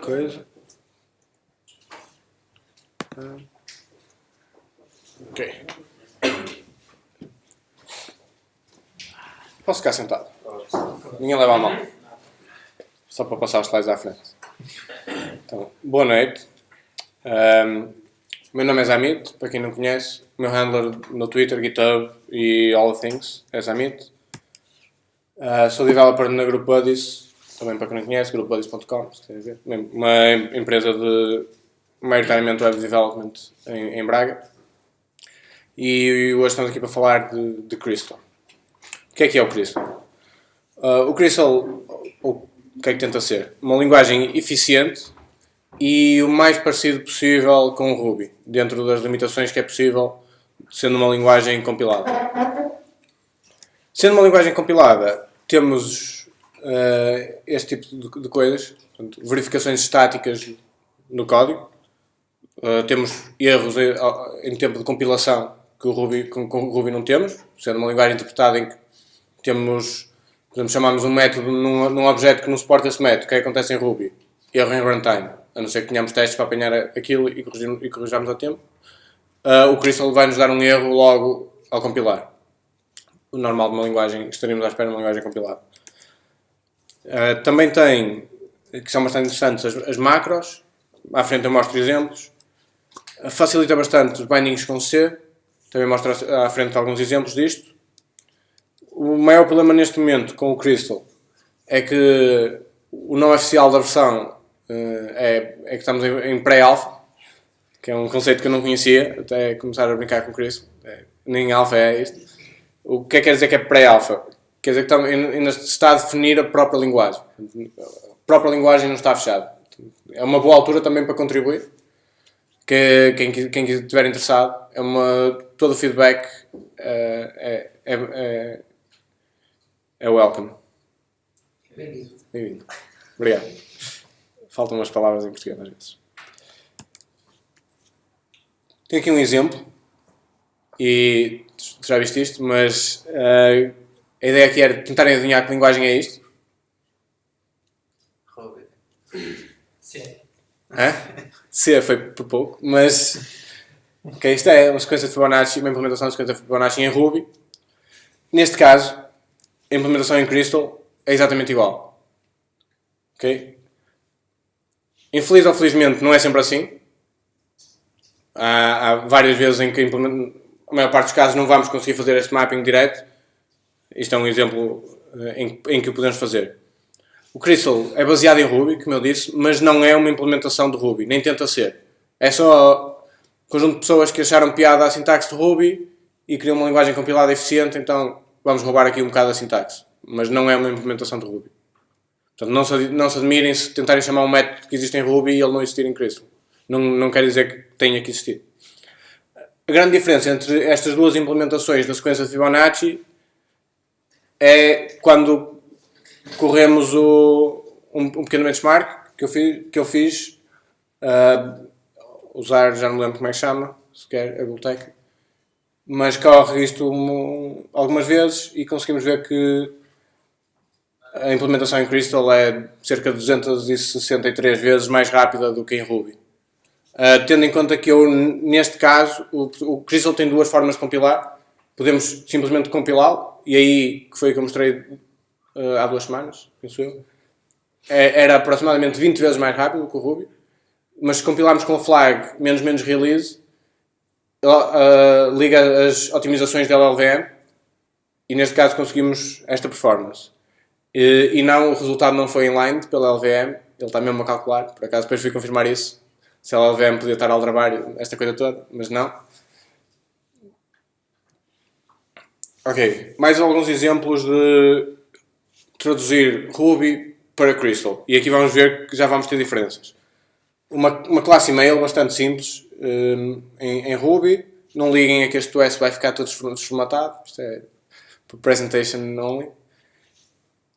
coisa. Ok. Posso ficar sentado? Ninguém leva a mal. Só para passar os slides à frente. Então, boa noite. O meu nome é Zamit, para quem não conhece. O meu handler no Twitter, GitHub e all the things é Zamit. Sou developer na Group Buddies, também para quem não conhece, groupbuddies.com, se quer dizer. Uma empresa de maioritariamente web development em Braga. E hoje estamos aqui para falar de Crystal. O que é o Crystal? O Crystal, o que é que tenta ser? Uma linguagem eficiente e o mais parecido possível com o Ruby, dentro das limitações que é possível, sendo uma linguagem compilada. Sendo uma linguagem compilada, temos este tipo de coisas, portanto, verificações estáticas no código, temos erros em tempo de compilação que com o Ruby não temos, sendo uma linguagem interpretada em que temos, por exemplo, chamamos um método num objeto que não suporta esse método. O que é que acontece em Ruby? Erro em runtime, a não ser que tenhamos testes para apanhar aquilo e corrigirmos a tempo. O Crystal vai nos dar um erro logo ao compilar. O normal de uma linguagem, que estaríamos à espera de uma linguagem compilada. Também tem, que são bastante interessantes, as macros. À frente eu mostro exemplos. Facilita bastante os bindings com C. Também mostro à frente alguns exemplos disto. O maior problema neste momento com o Crystal é que o não oficial da versão é que estamos em pré-alpha, que é um conceito que eu não conhecia, até começar a brincar com o Crystal. Nem alpha é isto. O que quer dizer que é pré-alpha? Quer dizer que ainda está a definir a própria linguagem. A própria linguagem não está fechada. É uma boa altura também para contribuir. Quem estiver interessado, todo o feedback é welcome. Bem-vindo. Obrigado. Faltam umas palavras em português às vezes. Tenho aqui um exemplo. E tu já viste isto, mas a ideia aqui era tentarem adivinhar que linguagem é isto. Ruby. C. C foi por pouco, mas okay, isto é uma sequência de Fibonacci, uma implementação de sequência de Fibonacci em Ruby. Neste caso, a implementação em Crystal é exatamente igual. Ok? Infeliz ou felizmente não é sempre assim. Há várias vezes em que a maior parte dos casos não vamos conseguir fazer este mapping direto. Isto é um exemplo em que o podemos fazer. O Crystal é baseado em Ruby, como eu disse, mas não é uma implementação de Ruby, nem tenta ser. É só um conjunto de pessoas que acharam piada à sintaxe de Ruby e criam uma linguagem compilada eficiente, então vamos roubar aqui um bocado a sintaxe. Mas não é uma implementação de Ruby. Portanto, não se admirem se tentarem chamar um método que existe em Ruby e ele não existir em Crystal. Não quer dizer que tenha que existir. A grande diferença entre estas duas implementações da sequência de Fibonacci é quando corremos um pequeno benchmark que eu fiz usar, já não me lembro como é que chama, sequer a biblioteca, mas corre isto algumas vezes e conseguimos ver que a implementação em Crystal é cerca de 263 vezes mais rápida do que em Ruby. Tendo em conta que neste caso, o Crystal tem duas formas de compilar. Podemos simplesmente compilá-lo, e aí, que foi o que eu mostrei há 2 semanas, penso eu, era aproximadamente 20 vezes mais rápido que o Ruby, mas se compilarmos com a flag menos release, liga as otimizações da LLVM, e neste caso conseguimos esta performance. E não, o resultado não foi inlined pela LLVM, ele está mesmo a calcular, por acaso depois fui confirmar isso, se a LLVM podia estar a aldrabar esta coisa toda, mas não. Ok, mais alguns exemplos de traduzir Ruby para Crystal. E aqui vamos ver que já vamos ter diferenças. Uma classe email bastante simples em Ruby. Não liguem a que este OS vai ficar todo desformatado. Isto é por presentation only.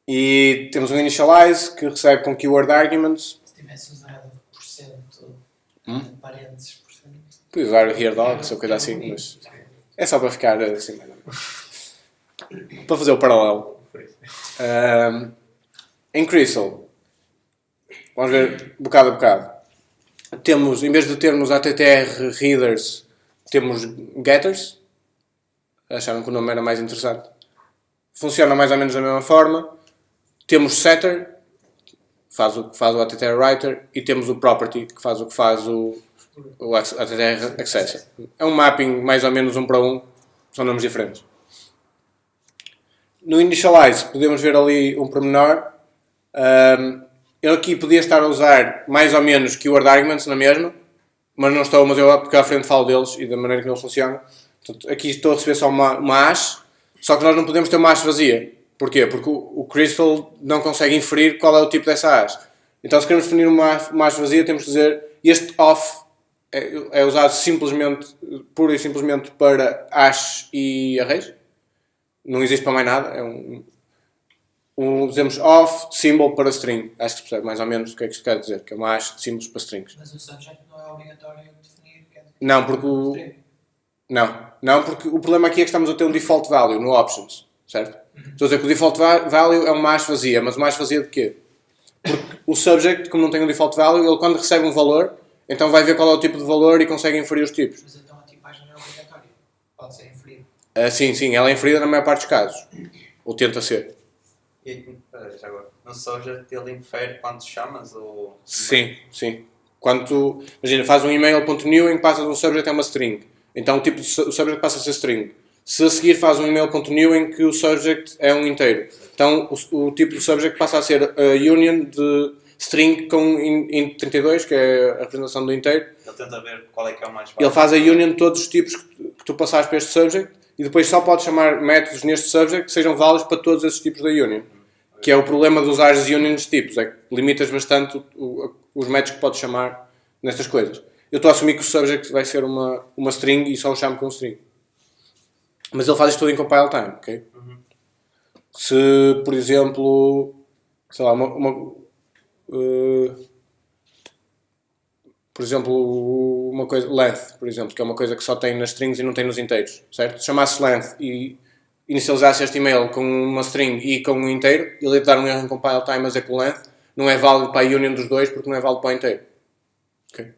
E temos um initialize que recebe com keyword arguments. Se tivesse usado porcento, parênteses, porcento. Podia usar here dogs ou coisa assim, mas é só para ficar assim. Para fazer o paralelo. Em Crystal, Vamos ver bocado a bocado. Temos, em vez de termos ATTR readers, temos getters. Acharam que o nome era mais interessante. Funciona mais ou menos da mesma forma. Temos setter, faz o que faz o ATTR writer, e temos o property, que faz o que faz o ATTR accessor. É um mapping mais ou menos 1 para 1, são nomes diferentes. No initialize podemos ver ali um pormenor. Eu aqui podia estar a usar mais ou menos keyword arguments na mesma, mas não estou, mas eu porque à frente falo deles e da maneira que eles funcionam. Portanto, aqui estou a receber só uma hash, só que nós não podemos ter uma hash vazia. Porquê? Porque o Crystal não consegue inferir qual é o tipo dessa hash. Então, se queremos definir uma hash vazia, temos que dizer este off é usado simplesmente, pura e simplesmente para hash e arrays. Não existe para mais nada. Dizemos off symbol para string. Acho que se percebe mais ou menos o que é que isto quer dizer, que é uma hash de símbolos para strings. Mas o subject não é obrigatório definir. Não, porque Não, porque o problema aqui é que estamos a ter um default value no options, certo? Estou a dizer que o default value é uma hash vazia, mas uma hash vazia de quê? Porque o subject, como não tem um default value, ele quando recebe um valor, então vai ver qual é o tipo de valor e consegue inferir os tipos. Mas então a tipagem não é obrigatória. Pode ser inferida. Sim, ela é inferida na maior parte dos casos. Ou tenta ser. E, já agora, no subject ele infere quando chamas ou... Sim. Quando tu, imagina, faz um email.new em que passas um subject é uma string. Então o tipo de subject passa a ser string. Se a seguir faz um email.new em que o subject é um inteiro. Então o tipo de subject passa a ser a union de string com int 32, que é a representação do inteiro. Ele tenta ver qual é que é o mais fácil. Ele faz a union de todos os tipos que tu passares para este subject e depois só podes chamar métodos neste subject que sejam válidos para todos esses tipos da union. Que é o problema de usar as unions de tipos, é que limitas bastante os métodos que podes chamar nestas coisas. Eu estou a assumir que o subject vai ser uma string e só o chamo com string. Mas ele faz isto tudo em compile time, ok? Se, por exemplo, sei lá, por exemplo, uma coisa, length, por exemplo, que é uma coisa que só tem nas strings e não tem nos inteiros, certo? Se chamasse length e inicializasse este email com uma string e com um inteiro, ele ia dar um erro em compile time a dizer que o length não é válido para a union dos dois porque não é válido para o inteiro. Ok?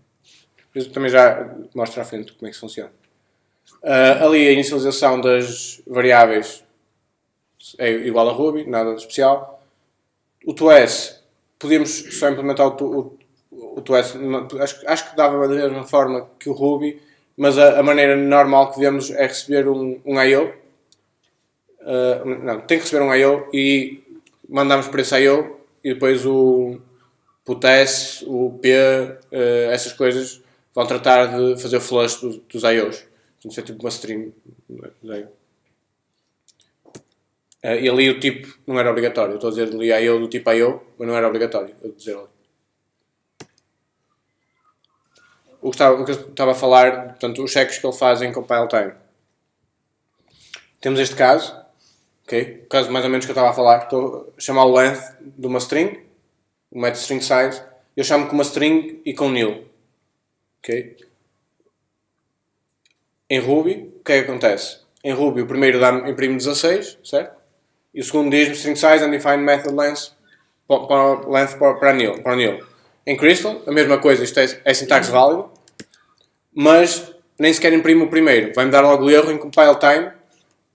Eu também já mostro à frente como é que isso funciona. Ali a inicialização das variáveis é igual a Ruby, nada de especial. O TOS, podíamos só implementar o TOS, acho que dava da mesma forma que o Ruby, mas a maneira normal que vemos é receber um I.O. Tem que receber um I.O. e mandamos para esse I.O. e depois o TS, o P, essas coisas vão tratar de fazer o flush dos I.O.s. Tem que ser tipo uma string. E ali o tipo não era obrigatório. Eu estou a dizer ali I.O. do tipo I.O., mas não era obrigatório eu dizer ali. O que eu estava a falar, portanto, os cheques que ele faz em compile time. Temos este caso, ok? O caso mais ou menos que eu estava a falar. Estou a chamar o length de uma string, o método string size. Eu chamo com uma string e com nil. Ok? Em Ruby, o que é que acontece? Em Ruby, o primeiro imprime 16, certo? E o segundo diz-me string size undefined method length para nil. Em Crystal, a mesma coisa, isto é sintaxe válida, mas nem sequer imprime o primeiro. Vai-me dar logo o erro em compile time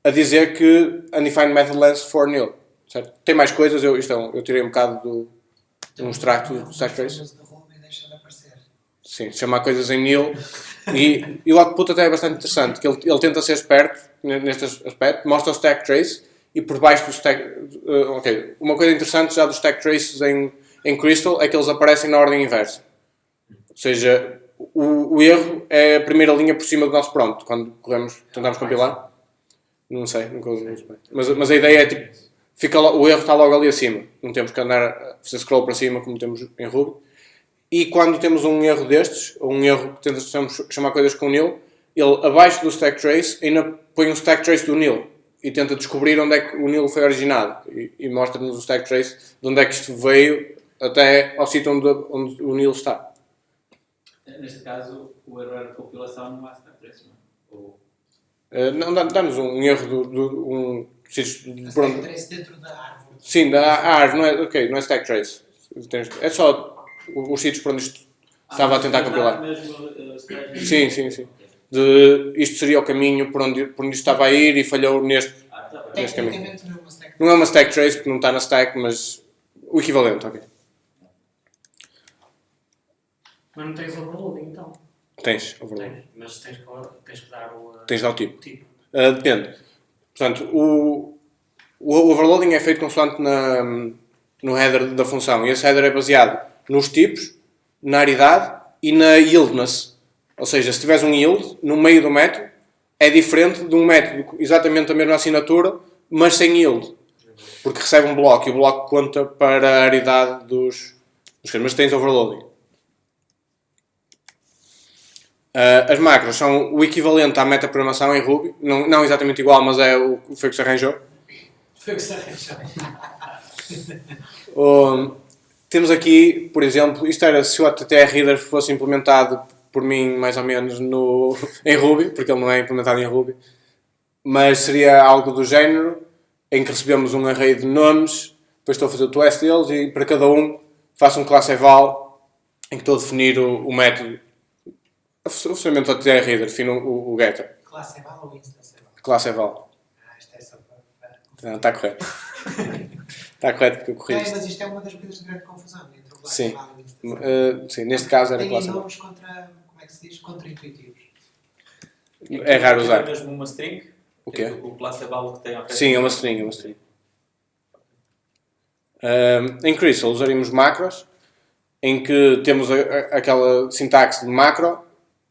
a dizer que undefined method length for nil. Certo? Tem mais coisas, eu tirei um bocado de um extracto do stack trace. Sim, chamar coisas em nil. E o output até é bastante interessante, que ele tenta ser esperto neste aspecto, mostra o stack trace e por baixo do stack... Uma coisa interessante já dos stack traces em Crystal é que eles aparecem na ordem inversa. Ou seja, o erro é a primeira linha por cima do nosso prompt, quando tentamos compilar. Não sei, nunca usei isso bem. Mas a ideia é tipo, o erro está logo ali acima. Não temos que andar a fazer scroll para cima como temos em Ruby. E quando temos um erro destes, ou um erro que tentamos chamar coisas com nil, ele abaixo do stack trace ainda põe um stack trace do nil e tenta descobrir onde é que o nil foi originado e mostra-nos o stack trace de onde é que isto veio até ao sítio onde o nil está. Neste caso, o erro de compilação não há stack trace, não? Não, dá-nos um erro um stack trace dentro da árvore. Sim, da árvore, não é stack trace. É só os sítios por onde isto estava a tentar mas compilar. mesmo, stage- Sim, sim, sim. Isto seria o caminho por onde isto estava a ir e falhou neste. Tá bem. Neste caminho. Tecnicamente não é uma stack. Não é uma stack trace porque não está na stack, mas o equivalente, ok. Mas não tens overloading então. Tens, overload. Tens, mas tens que dar o Tens de dar o tipo. tipo. Depende. Portanto, o overloading é feito consoante no header da função. E esse header é baseado nos tipos, na aridade e na yieldness. Ou seja, se tiveres um yield no meio do método, é diferente de um método com exatamente a mesma assinatura, mas sem yield. Porque recebe um bloco e o bloco conta para a aridade dos caras. Mas tens overloading. As macros são o equivalente à metaprogramação em Ruby. Não exatamente igual, mas é o que foi que se arranjou. Foi o que se arranjou. Temos aqui, por exemplo, isto era se o ATTR Reader fosse implementado por mim, mais ou menos, em Ruby, porque ele não é implementado em Ruby, mas seria algo do género, em que recebemos um array de nomes, depois estou a fazer o test deles e para cada um faço um class eval em que estou a definir o método. O funcionamento do ATTR Reader define o getter. Classe eval ou instance eval? Class eval. Isto é só para... Não, está correto. Está correto porque eu corri isto. Mas isto é uma das coisas de grande confusão entre o classe Sim. eval e o instance eval. Sim, neste caso era Tem class eval. nomes como é que se diz? Contra-intuitivos. É raro usar. É mesmo uma string? O quê? O classe eval que tem ao Sim, é uma string, é uma string. Em Crystal usaríamos macros, em que temos aquela sintaxe de macro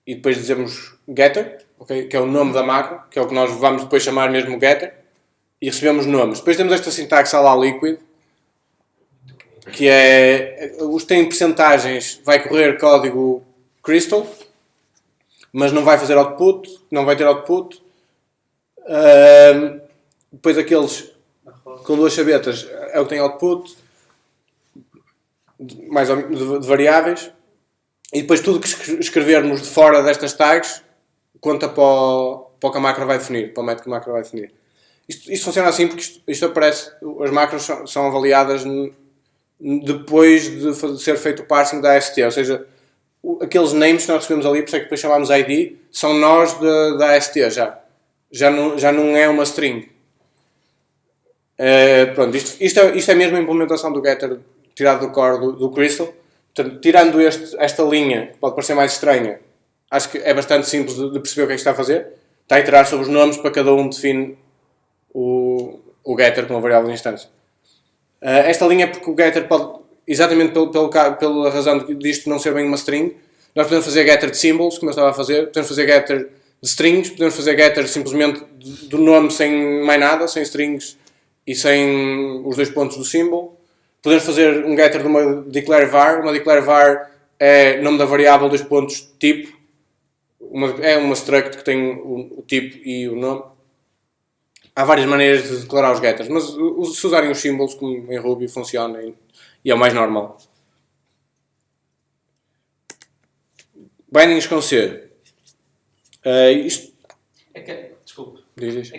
e depois dizemos getter, okay? Que é o nome da macro, que é o que nós vamos depois chamar mesmo getter, e recebemos nomes. Depois temos esta sintaxe à la liquid, que é, os tem percentagens, vai correr código Crystal, mas não vai fazer output, não vai ter output. Depois aqueles com duas chavetas é o que tem output, mais ou menos de variáveis, e depois tudo que escrevermos de fora destas tags conta para o que a macro vai definir, para o método que a macro vai definir. Isto funciona assim porque isto aparece, as macros são avaliadas depois de ser feito o parsing da AST, ou seja, aqueles names que nós recebemos ali, por isso é que depois chamamos ID, são nós da AST já não é uma string. Pronto, isto é mesmo a implementação do getter tirado do core do Crystal. Portanto, tirando esta linha, que pode parecer mais estranha, acho que é bastante simples de perceber o que é que está a fazer. Está a iterar sobre os nomes para cada um define o getter com a variável de instância. Esta linha é porque o getter pode, exatamente pela razão disto não ser bem uma string, nós podemos fazer getter de symbols, como eu estava a fazer, podemos fazer getter de strings, podemos fazer getter simplesmente do nome sem mais nada, sem strings e sem os dois pontos do symbol. Podemos fazer um getter de uma declare var. Uma declare var é nome da variável, dois pontos, tipo. É uma struct que tem o tipo e o nome. Há várias maneiras de declarar os getters, mas se usarem os symbols, como em Ruby, funciona e é o mais normal. Bindings com C. Isto... Desculpa. Diz.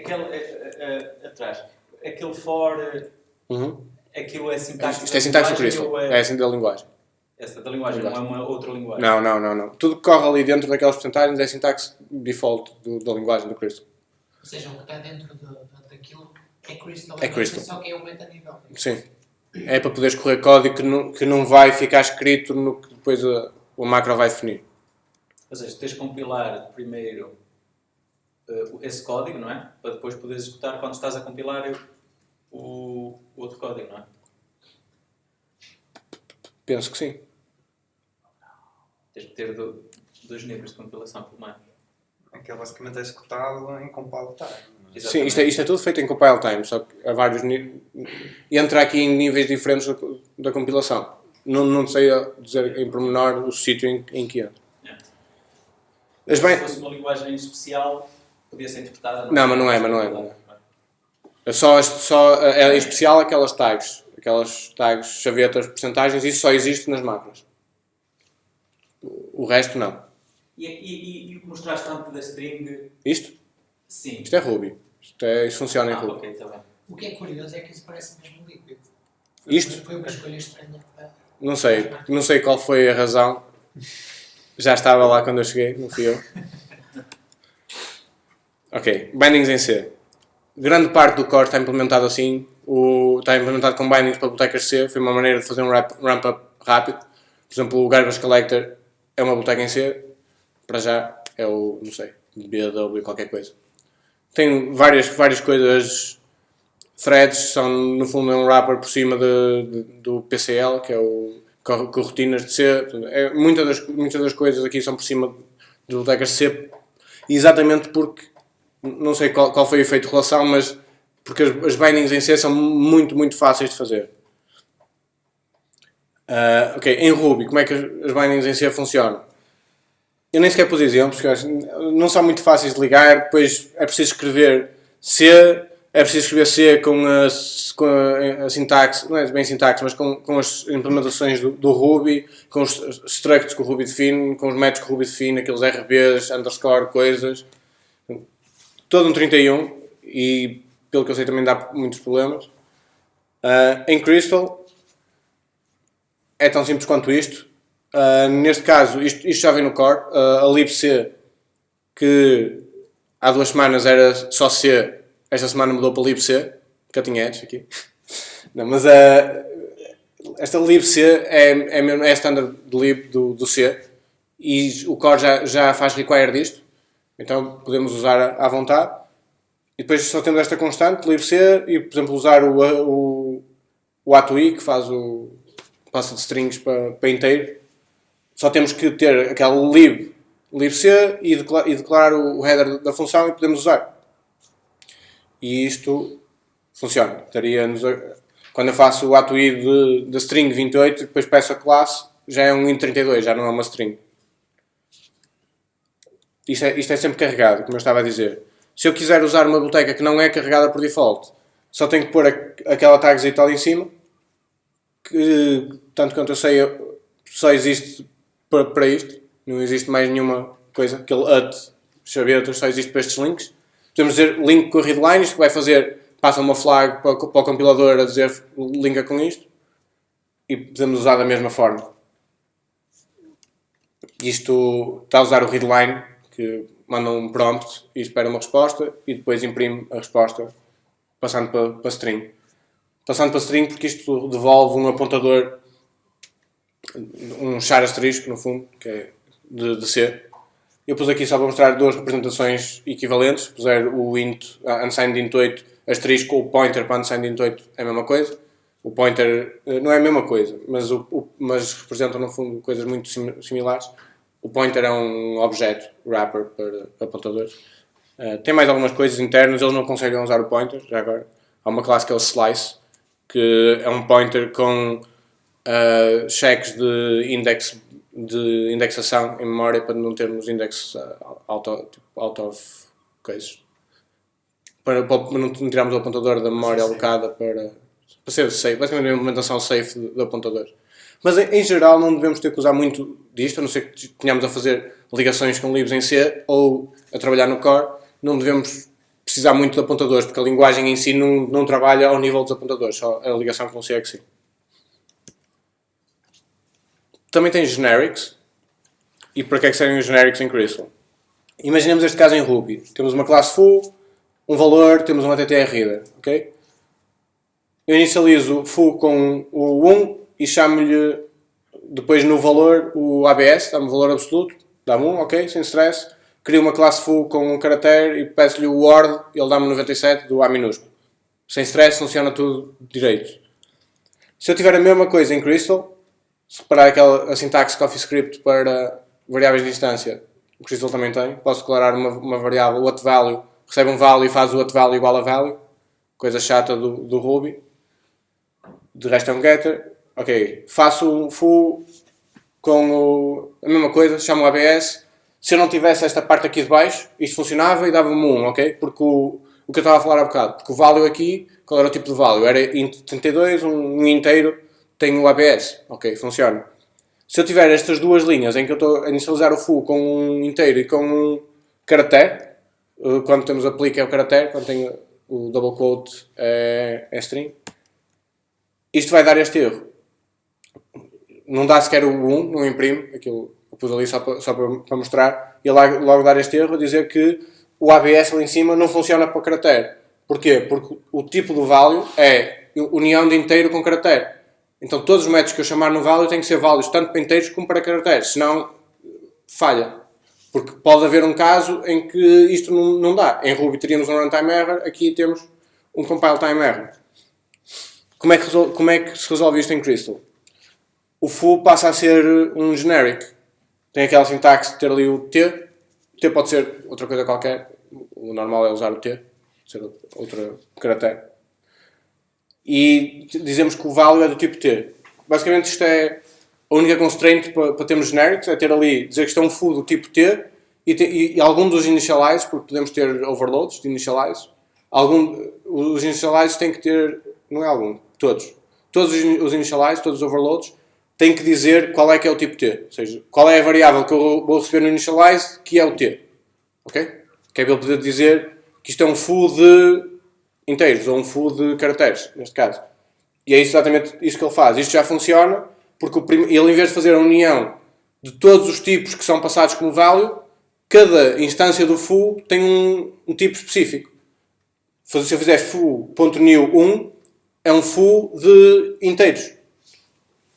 Atrás. Aquele for... Uhum. Aquilo é sintaxe. Isto é sintaxe do Crystal. É assim da linguagem. Essa da linguagem, não é uma outra linguagem. Não. Tudo que corre ali dentro daquelas porcentagens é sintaxe default da linguagem do Crystal. Ou seja, o que está dentro daquilo é Crystal. É Crystal. Só que é o metanível. Sim. É para poderes correr código que não vai ficar escrito no que depois o macro vai definir. Ou seja, tens de compilar primeiro esse código, não é? Para depois poderes executar quando estás a compilar o outro código, não é? Penso que sim. Tens de ter dois níveis de compilação, pelo menos. Aquilo basicamente é executado em compile time. Sim, isto é tudo feito em compile time, só que há vários entra aqui em níveis diferentes da compilação. Não sei dizer em pormenor o sítio em que entra. Se fosse uma linguagem especial, podia ser interpretada... Não, mas não é. É em especial aquelas tags, chavetas, percentagens, isso só existe nas macros. O resto não. E o que mostraste antes da string... Isto? Sim. Isto é Ruby. Isto funciona em Ruby. Ok, está bem. O que é curioso é que isso parece mesmo líquido. Isto? Foi uma escolha estranha para... Não sei qual foi a razão. Já estava lá quando eu cheguei, não fui eu. Ok, bindings em C. Grande parte do core está implementado assim. Está implementado com bindings para bibliotecas C. Foi uma maneira de fazer um ramp-up rápido. Por exemplo, o Garbage Collector é uma biblioteca em C. Para já é o, não sei, BW qualquer coisa. Tem várias coisas. Threads são, no fundo, é um wrapper por cima do PCL, que é o com rotinas de C. Muitas das coisas aqui são por cima de bibliotecas C, exatamente porque, não sei qual foi o efeito de relação, mas porque as bindings em C são muito fáceis de fazer. Ok, em Ruby, como é que as bindings em C funcionam? Eu nem sequer pus exemplos, porque não são muito fáceis de ligar. Depois é preciso escrever C, é preciso escrever C com a sintaxe, não é bem sintaxe, mas com as implementações do Ruby, com os structs que o Ruby define, com os métodos que o Ruby define, aqueles RBs, underscore, coisas. Todo um 31, e pelo que eu sei também dá muitos problemas. Em Crystal é tão simples quanto isto. Neste caso, isto já vem no core. A libc, que há 2 semanas era só C, esta semana mudou para libc, cutting edge aqui. Não, mas esta libc é standard de lib do C, e o core já faz require disto, então podemos usar à vontade. E depois só temos esta constante, libc, e por exemplo usar o atui, que faz passa de strings para inteiro. Só temos que ter aquela libc e declarar o header da função, e podemos usar. E isto funciona. Quando eu faço o atui da string 28 e depois peço a classe, já é um int 32, já não é uma string. Isto é sempre carregado, como eu estava a dizer. Se eu quiser usar uma biblioteca que não é carregada por default, só tenho que pôr aquela tagzita ali em cima, que, tanto quanto eu sei, só existe para isto. Não existe mais nenhuma coisa. Aquele chavetas só existe para estes links. Podemos dizer link com a readline, isto que vai fazer, passa uma flag para o compilador a dizer linka com isto, e podemos usar da mesma forma. Isto está a usar o readline, que manda um prompt e espera uma resposta, e depois imprime a resposta passando para string. Passando para string porque isto devolve um apontador, um char asterisco no fundo, que é de C. Eu pus aqui só para mostrar 2 representações equivalentes. Puser o int, unsigned int 8 asterisco, o pointer para unsigned int 8 é a mesma coisa. O pointer não é a mesma coisa, mas representam no fundo coisas muito similares. O pointer é um objeto wrapper para apontadores. Tem mais algumas coisas internas, eles não conseguem usar o pointer, já agora. Há uma classe que é o slice, que é um pointer com cheques de indexação em memória, para não termos index out of coisas. Para não tirarmos o apontador da memória alocada para ser safe. Basicamente, uma implementação safe de apontadores. Mas em geral não devemos ter que usar muito disto, a não ser que tenhamos a fazer ligações com libs em C ou a trabalhar no core. Não devemos precisar muito de apontadores, porque a linguagem em si não trabalha ao nível dos apontadores, só a ligação com C é que sim. Também tem generics. E para que é que servem os generics em Crystal? Imaginemos este caso em Ruby. Temos uma classe foo, um valor, temos um attr_header. Okay? Eu inicializo foo com o 1 e chamo-lhe depois no valor o ABS, dá-me o valor absoluto, dá-me 1, ok, sem stress. Crio uma classe foo com um caractere e peço-lhe o word e ele dá-me 97 do A minúsculo. Sem stress, funciona tudo direito. Se eu tiver a mesma coisa em Crystal, se reparar a sintaxe CoffeeScript para variáveis de instância, o Crystal também tem. Posso declarar uma variável, what value, recebe um value e faz o what value igual a value. Coisa chata do Ruby. De resto é um getter. Ok, faço um foo com a mesma coisa, chamo o ABS. Se eu não tivesse esta parte aqui de baixo, isto funcionava e dava-me 1, ok? Porque o que eu estava a falar há bocado. Porque o value aqui, qual era o tipo de value? Era int 32, um inteiro, tem o ABS. Ok, funciona. Se eu tiver estas duas linhas em que eu estou a inicializar o foo com um inteiro e com um caractere, quando temos aplica é o caractere, quando tem o double quote é string, isto vai dar este erro. não dá sequer o 1, não imprime, aquilo eu pus ali só para mostrar, e logo dar este erro, dizer que o ABS ali em cima não funciona para caractere. Porquê? Porque o tipo do value é união de inteiro com caractere. Então todos os métodos que eu chamar no value têm que ser válidos tanto para inteiros como para caracteres, senão falha. Porque pode haver um caso em que isto não dá. Em Ruby teríamos um runtime error, aqui temos um compile time error. Como é que se resolve isto em Crystal? O foo passa a ser um generic. Tem aquela sintaxe de ter ali o T. O T pode ser outra coisa qualquer. O normal é usar o T. Pode ser outro caractere. E dizemos que o value é do tipo T. Basicamente isto é a única constraint para termos generics, é ter ali, dizer que isto é um foo do tipo T e algum dos initialize, porque podemos ter overloads de initialize. Os initialize têm que ter, não é algum, todos. Todos os initialize, todos os overloads, têm que dizer qual é que é o tipo T. Ou seja, qual é a variável que eu vou receber no initialize que é o T. Ok? Que é para ele poder dizer que isto é um foo de inteiros, ou um foo de caracteres, neste caso. E é exatamente isso que ele faz. Isto já funciona, porque ele, em vez de fazer a união de todos os tipos que são passados como value, cada instância do foo tem um tipo específico. Se eu fizer foo.new 1, é um foo de inteiros.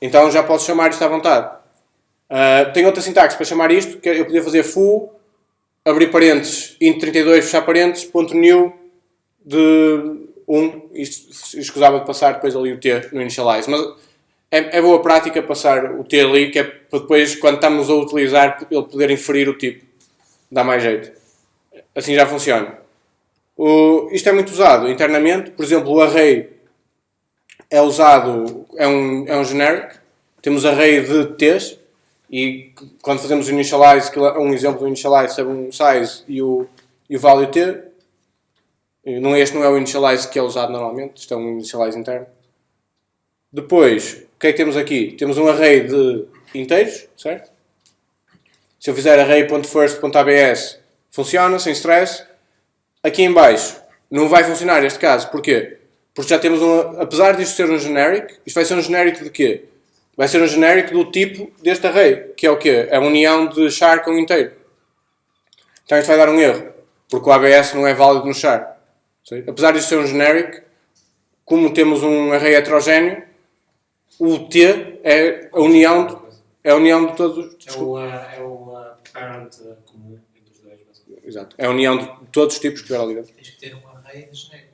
Então já posso chamar isto à vontade. Tenho outra sintaxe para chamar isto, que eu podia fazer foo, abrir parênteses, int32, fechar parênteses, ponto .new de 1. Isto escusava de passar depois ali o T no initialize. Mas é boa prática passar o T ali, que é para depois, quando estamos a utilizar, ele poder inferir o tipo. Dá mais jeito. Assim já funciona. Isto é muito usado internamente. Por exemplo, o array é usado, é um generic. Temos array de T's e quando fazemos o initialize, que é um exemplo do initialize, sabe um size e o value T. Este não é o initialize que é usado normalmente, isto é um initialize interno. Depois, o que é que temos aqui? Temos um array de inteiros, certo? Se eu fizer array.first.abs, funciona, sem stress. Aqui em baixo, não vai funcionar neste caso. Porquê? Porque já temos apesar disto ser um generic, isto vai ser um generic de quê? Vai ser um generic do tipo deste array, que é o quê? É a união de char com inteiro. Então isto vai dar um erro, porque o ABS não é válido no char. Apesar disto ser um generic, como temos um array heterogéneo, o T é a união de todos os... É o parent comum entre os dois, basicamente. Exato. É a união de todos os tipos que tiver ali dentro. Tens que ter um array de genéricos.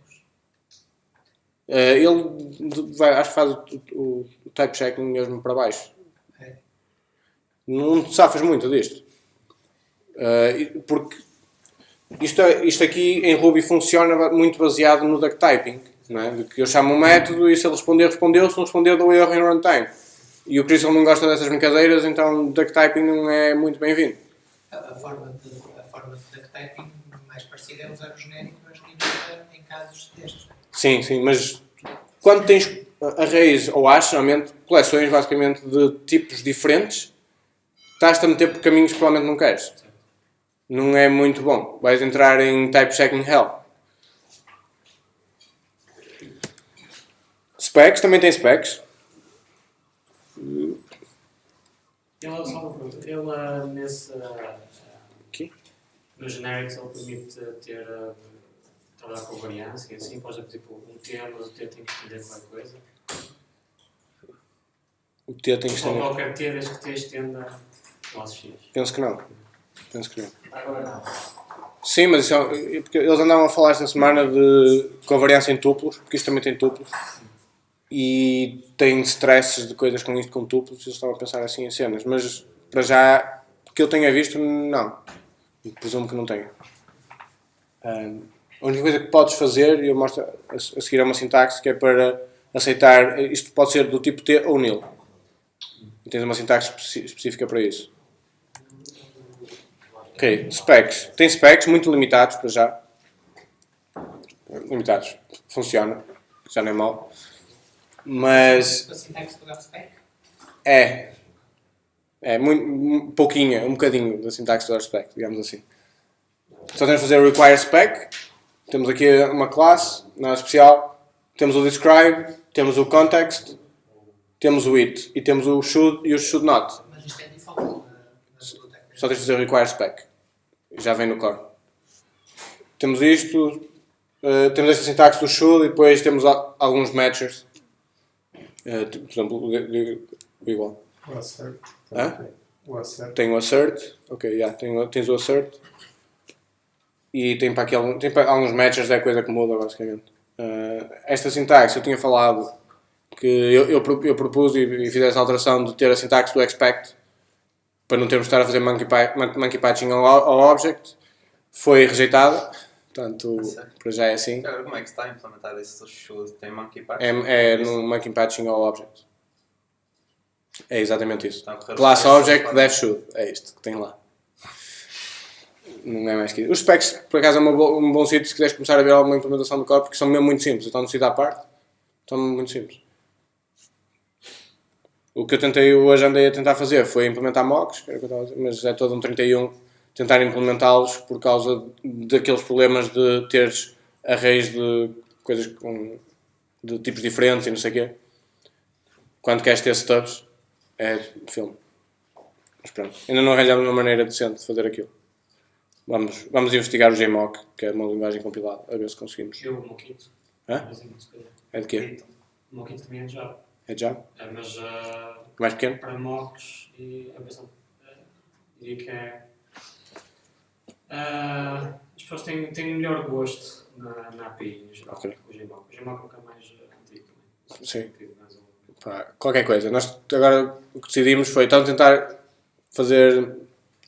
Ele acho que faz o type checking mesmo para baixo. É. Não te safas muito disto. Porque isto aqui em Ruby funciona muito baseado no duck typing. Não é? De que eu chamo um método e se ele respondeu, respondeu. Se não responder, dou erro em runtime. E o Crystal não gosta dessas brincadeiras, então duck typing não é muito bem-vindo. A forma de duck typing mais parecida é usar o genérico, mas limita em casos destes. Sim, mas quando tens arrays ou hashes, normalmente coleções basicamente de tipos diferentes, estás-te a meter por caminhos que provavelmente não queres. Não é muito bom. Vais entrar em type checking hell. Specs, também tem specs. Ele só uma pergunta. Ele nesse. Aqui? No generics ele permite ter. Trabalhar com variância e assim, pode tipo um T, mas o T tem que estender qualquer coisa. O T tem que Ou estender. qualquer T desde que T estenda classe X. Penso que não. Agora não. Sim, mas isso porque eles andavam a falar esta semana de covariância em tuplos, porque isto também tem tuplos. E tem stresses de coisas com isto com tuplos, eles estavam a pensar assim em cenas. Mas para já, que eu tenha visto, não. Presumo que não tenha. A única coisa que podes fazer, e eu mostro a seguir é uma sintaxe que é para aceitar, isto pode ser do tipo T ou nil. E tens uma sintaxe específica para isso. Ok, specs. Tem specs muito limitados para já. Limitados. Funciona. Já não é mau. Mas A sintaxe do spec? é muito pouquinha, um bocadinho da sintaxe do spec, digamos assim. Só temos de fazer o require spec. Temos aqui uma classe, nada especial. Temos o describe, temos o context, temos o it e temos o should e o should not. Mas isto é default na biblioteca. Só tens de dizer require spec. Já vem no core. Temos isto, temos esta sintaxe do should e depois temos alguns matchers. Por exemplo, o igual. O assert. Hã? O assert. Tem o assert, ok, tens o assert. E tem para aqui alguns matchers, é a coisa que muda basicamente. Esta sintaxe eu tinha falado que eu propus e fiz essa alteração de ter a sintaxe do expect para não termos de estar a fazer monkey patching ao object. Foi rejeitada, portanto, para já é assim. Agora, como é que está implementado isso do should? Tem monkey patch? É no monkey patching ao object. É exatamente isso. Então, Class referência, object claro. def should. É isto que tem lá. Não é mais que isso. Os specs, por acaso, é um bom sítio se quiseres começar a ver alguma implementação do core, porque são mesmo muito simples. Estão no sítio à parte. Estão muito simples. O que eu hoje andei a tentar fazer foi implementar mocks, que era o que eu estava a dizer, mas é todo um 31 tentar implementá-los por causa daqueles problemas de teres arrays de coisas de tipos diferentes e não sei o quê. Quando queres ter stubs, é filme. Mas pronto, ainda não arranjamos uma maneira decente de fazer aquilo. Vamos investigar o JMock, que é uma linguagem compilada, a ver se conseguimos. E o Mockit. Hã? É de quê? O Mockit também é Java. É Java? É, mas Mais pequeno? para mocks e a versão diria que é. As pessoas têm melhor gosto na API em geral. Ok. O Gmock. O Gmock é um bocado mais antigo também. Sim. Mais um- Pá, qualquer coisa. Nós agora o que decidimos foi então tentar fazer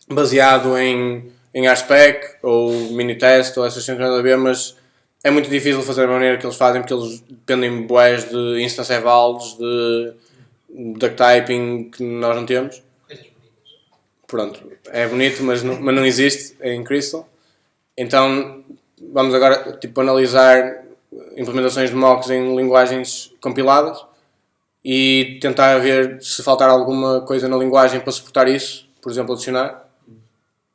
baseado em RSpec ou Minitest ou essas coisas nada a ver, mas é muito difícil fazer da maneira que eles fazem porque eles dependem bués de instance evals, de duck typing que nós não temos. Coisas bonitas. Pronto, é bonito, mas não existe em Crystal. Então vamos agora tipo, analisar implementações de mocks em linguagens compiladas e tentar ver se faltar alguma coisa na linguagem para suportar isso, por exemplo, adicionar.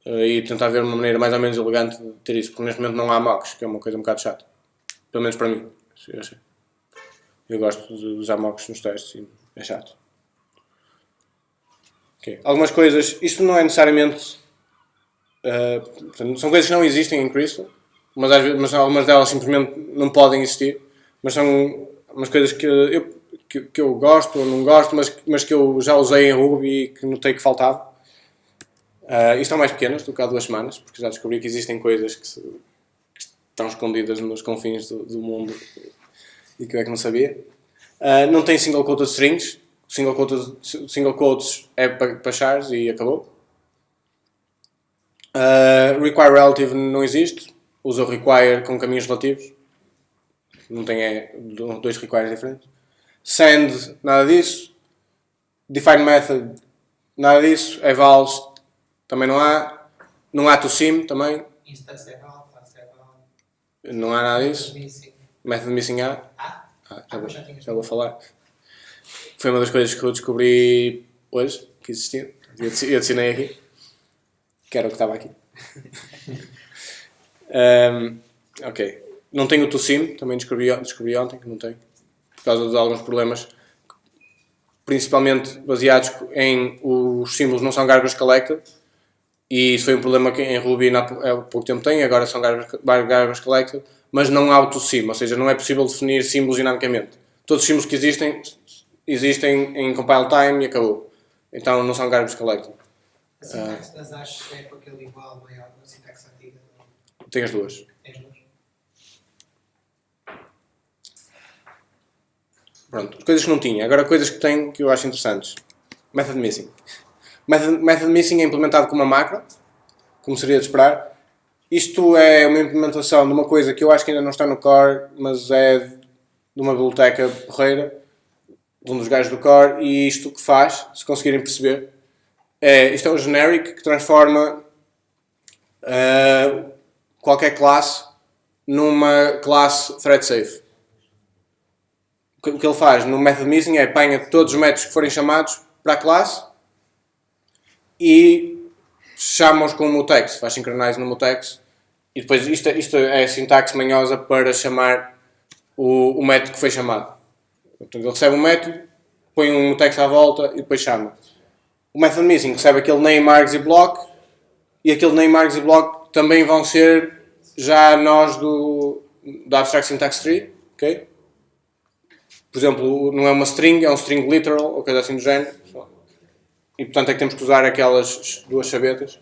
E tentar ver uma maneira mais ou menos elegante de ter isso, porque neste momento não há mocks, que é uma coisa um bocado chata. Pelo menos para mim. Eu gosto de usar mocks nos testes e é chato. Okay. Algumas coisas, isto não é necessariamente. Portanto, são coisas que não existem em Crystal, mas algumas delas simplesmente não podem existir. Mas são umas coisas que eu gosto ou não gosto, mas que eu já usei em Ruby e que notei que faltava. Isto são mais pequenas do que há 2 semanas, porque já descobri que existem coisas que estão escondidas nos confins do mundo e que eu é que não sabia. Não tem single quoted strings. Single quotes é para chars e acabou. Require relative não existe. Usa o require com caminhos relativos. Não tem 2 requires diferentes. Send, nada disso. Define method, nada disso. Evals, também não há. Não há toSim também. Instance eval, class eval. Não há nada disso. Missing. Method missing há. Mas já tinhas. Já vou falar. Foi uma das coisas que eu descobri hoje, que existia. E adicionei aqui. Que era o que estava aqui. Ok. Não tenho o toSim, também descobri ontem que não tenho. Por causa de alguns problemas. Principalmente baseados em os símbolos não são garbage collected. E isso foi um problema que em Ruby há pouco tempo tem, agora são garbage collected. Mas não há o toSim, ou seja, não é possível definir símbolos dinamicamente. Todos os símbolos que existem em compile time e acabou. Então não são garbage collected. A sintaxe das hashes é com aquele igual maior na sintaxe antiga. Tem as duas. Tens duas. Pronto, coisas que não tinha. Agora coisas que tenho que eu acho interessantes. Method missing. Method missing é implementado com uma macro, como seria de esperar. Isto é uma implementação de uma coisa que eu acho que ainda não está no core, mas é de uma biblioteca porreira, de um dos gajos do core, e isto que faz, se conseguirem perceber, isto é um generic que transforma qualquer classe numa classe thread safe. O que ele faz no method missing é apanha todos os métodos que forem chamados para a classe e chama-os com o mutex, faz synchronize no mutex e depois isto é a sintaxe manhosa para chamar o método que foi chamado. Portanto, ele recebe um método, põe um mutex à volta e depois chama. O method missing recebe aquele name, args e block, e aquele name, args e block também vão ser já nós da Abstract Syntax Tree, ok? Por exemplo, não é uma string, é um string literal, ou coisa assim do género. E portanto é que temos que usar aquelas duas chavetas.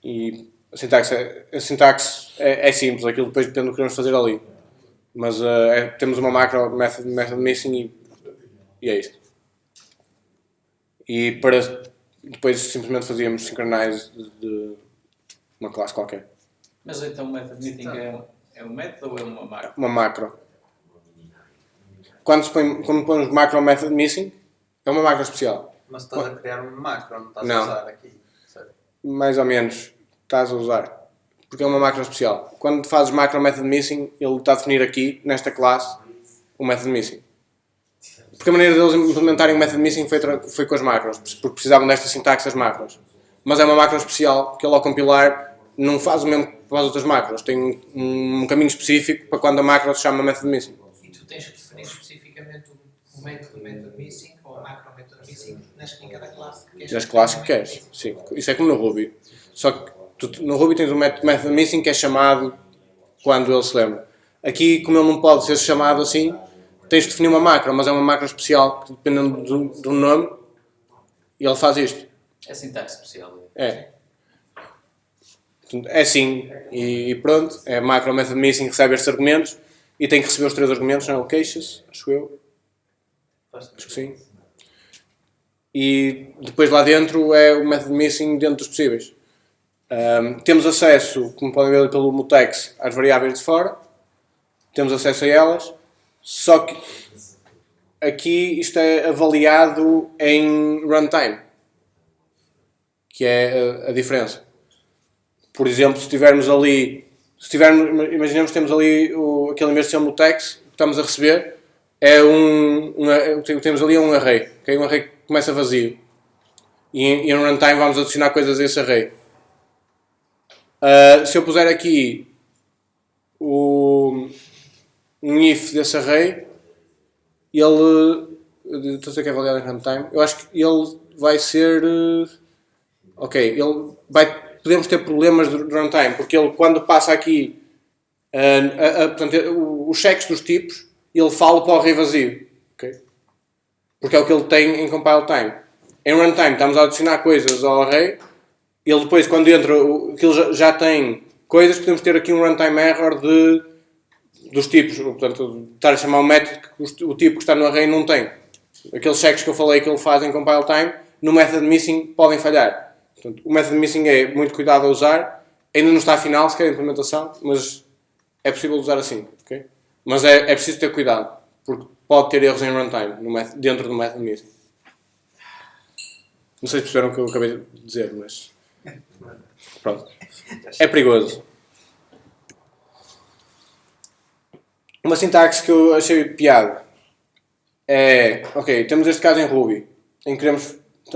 E a sintaxe é simples, aquilo depois depende do que queremos fazer ali. Mas temos uma macro method missing e é isto. E para depois simplesmente fazíamos synchronize de uma classe qualquer. Mas então o method missing é um método ou é uma macro? Uma macro. Quando põemos macro method missing, é uma macro especial. Mas estás a criar um macro, não estás Não. a usar aqui. Sério. Mais ou menos estás a usar. Porque é uma macro especial. Quando fazes macro method missing, ele está a definir aqui, nesta classe, o method missing. Porque a maneira deles implementarem o method missing foi com as macros, porque precisavam desta sintaxe das macros. Mas é uma macro especial que ele ao compilar não faz o mesmo que para as outras macros. Tem um caminho específico para quando a macro se chama method missing. E tu tens que definir especificamente o método method missing ou a macro method missing em cada classe que queres. Das classes que queres. Sim. Isso é como no Ruby. Só que no Ruby tens um method missing que é chamado quando ele se lembra. Aqui, como ele não pode ser chamado assim, tens de definir uma macro, mas é uma macro especial que dependendo do nome, ele faz isto. É sintaxe especial. É. É assim, e pronto, é macro method missing, recebe estes argumentos e tem que receber os 3 argumentos na locations, acho eu. Acho que sim. E depois lá dentro é o method missing dentro dos possíveis. Temos acesso, como podem ver pelo mutex, às variáveis de fora. Temos acesso a elas. Só que aqui isto é avaliado em runtime. Que é a diferença. Por exemplo, se tivermos ali... imaginemos que temos ali aquele imersão mutex que estamos a receber. Temos ali um array. Okay? Um array que começa vazio. E em runtime vamos adicionar coisas a esse array. Se eu puser aqui um if desse array, ele... Estou a dizer que é avaliado em runtime. Eu acho que ele vai ser... ok, podemos ter problemas de runtime, porque ele quando passa aqui portanto, os checks dos tipos, ele fala para o array vazio. Okay? Porque é o que ele tem em compile time. Em runtime estamos a adicionar coisas ao array, ele depois quando entra, aquilo já tem coisas, podemos ter aqui um runtime error dos tipos. Portanto, estar a chamar um método que o tipo que está no array não tem. Aqueles checks que eu falei que ele faz em compile time, no method missing podem falhar. Portanto, o method missing é muito cuidado a usar, ainda não está final sequer a implementação, mas é possível usar assim, okay? Mas é preciso ter cuidado, porque pode ter erros em runtime dentro do method missing. Não sei se perceberam o que eu acabei de dizer, mas pronto, é perigoso. Uma sintaxe que eu achei piada é, ok, temos este caso em Ruby, em que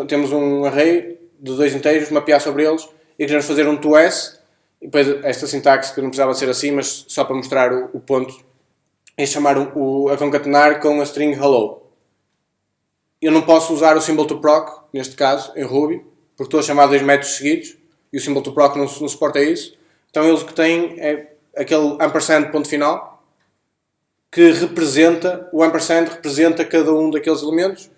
temos um array de 2 inteiros, mapear sobre eles e queremos fazer um toS e depois esta sintaxe que não precisava ser assim, mas só para mostrar o ponto é chamar a concatenar com a string hello. Eu não posso usar o symbol to proc, neste caso, em Ruby, porque estou a chamar 2 métodos seguidos e o symbol to proc não suporta isso. Então eles o que têm é aquele ampersand ponto final que representa, o ampersand representa cada um daqueles elementos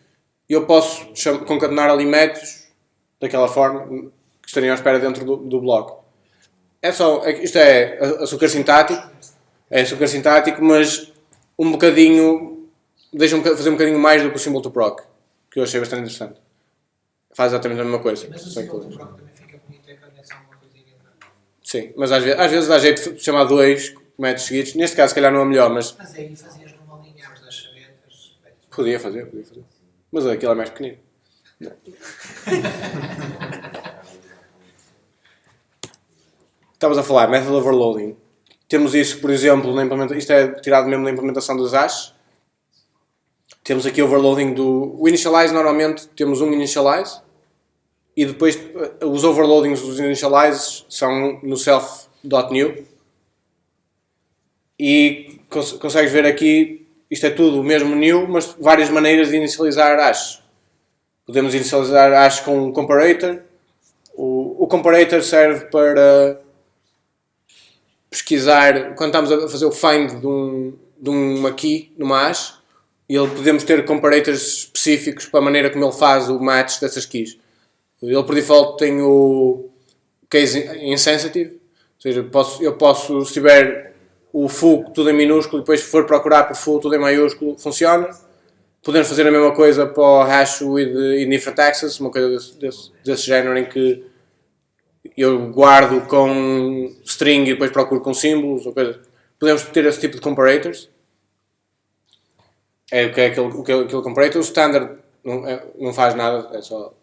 e eu posso concatenar ali métodos daquela forma que estariam à espera dentro do bloco. Isto é açúcar sintático, mas um bocadinho, deixa-me fazer um bocadinho mais do que o symbol to proc, que eu achei bastante interessante. Faz exatamente a mesma coisa. Mas o symbol to proc também fica bonito quando é só uma coisinha. Sim, mas às vezes dá jeito de chamar 2 métodos seguidos. Neste caso, se calhar não é melhor, mas... Mas aí fazias numa linha, abres as chavetas... Podia fazer. Mas aquilo é mais pequenino. Estavas a falar, method overloading. Temos isso, por exemplo, na implementação. Isto é tirado mesmo na implementação das hashes. Temos aqui overloading o initialize, normalmente temos um initialize. E depois os overloadings dos initializes são no self.new. E consegues ver aqui isto é tudo o mesmo new, mas várias maneiras de inicializar hashes. Podemos inicializar hashes com um comparator. O comparator serve para pesquisar, quando estamos a fazer o find de uma key, numa hash, e podemos ter comparators específicos para a maneira como ele faz o match dessas keys. Ele por default tem o case insensitive, ou seja, eu posso, se tiver o foo tudo em minúsculo e depois for procurar por foo tudo em maiúsculo, funciona. Podemos fazer a mesma coisa para o hash with indifferent access, uma coisa desse género em que eu guardo com string e depois procuro com símbolos ou coisa. Podemos ter esse tipo de comparators. É o que é aquele comparator. O standard não faz nada, é só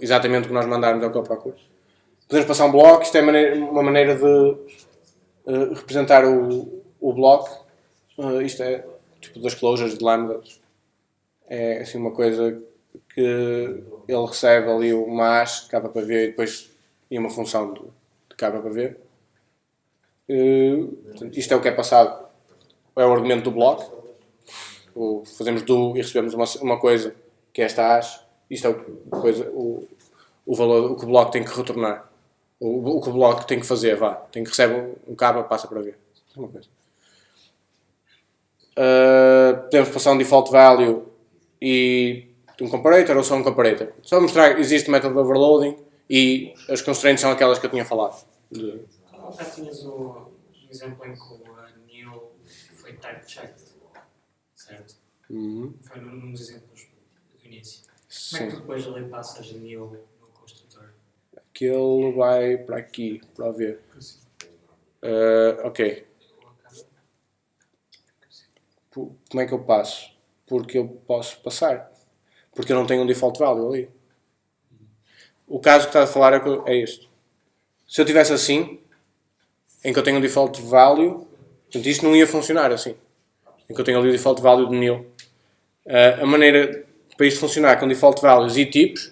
exatamente o que nós mandarmos é o que ele procura. Podemos passar um bloco, isto é uma maneira de representar o bloco. Isto é tipo das closures de lambdas. É assim uma coisa que ele recebe ali uma hash de K para V e depois uma função de K para V. Isto é o que é passado, é o argumento do bloco. Fazemos do e recebemos uma coisa que é esta hash. Isto é o valor, o que o bloco tem que retornar. O que o bloco tem que fazer, tem que receber um K, passa para V. É uma coisa. Podemos passar um default value e um comparator ou só um comparator. Só mostrar, existe método overloading e as constraints são aquelas que eu tinha falado. Já tinhas um exemplo em que o new foi type checked, certo? Foi num dos exemplos do início. Como é que tu depois ali passas new no construtor? Aquele vai para aqui, para ver. Ok. Como é que eu passo? Porque eu posso passar. Porque eu não tenho um default value ali. O caso que estás a falar é este. Se eu tivesse assim, em que eu tenho um default value, portanto, isto não ia funcionar assim. Em que eu tenho ali o default value de nil. A maneira para isto funcionar com default values e tipos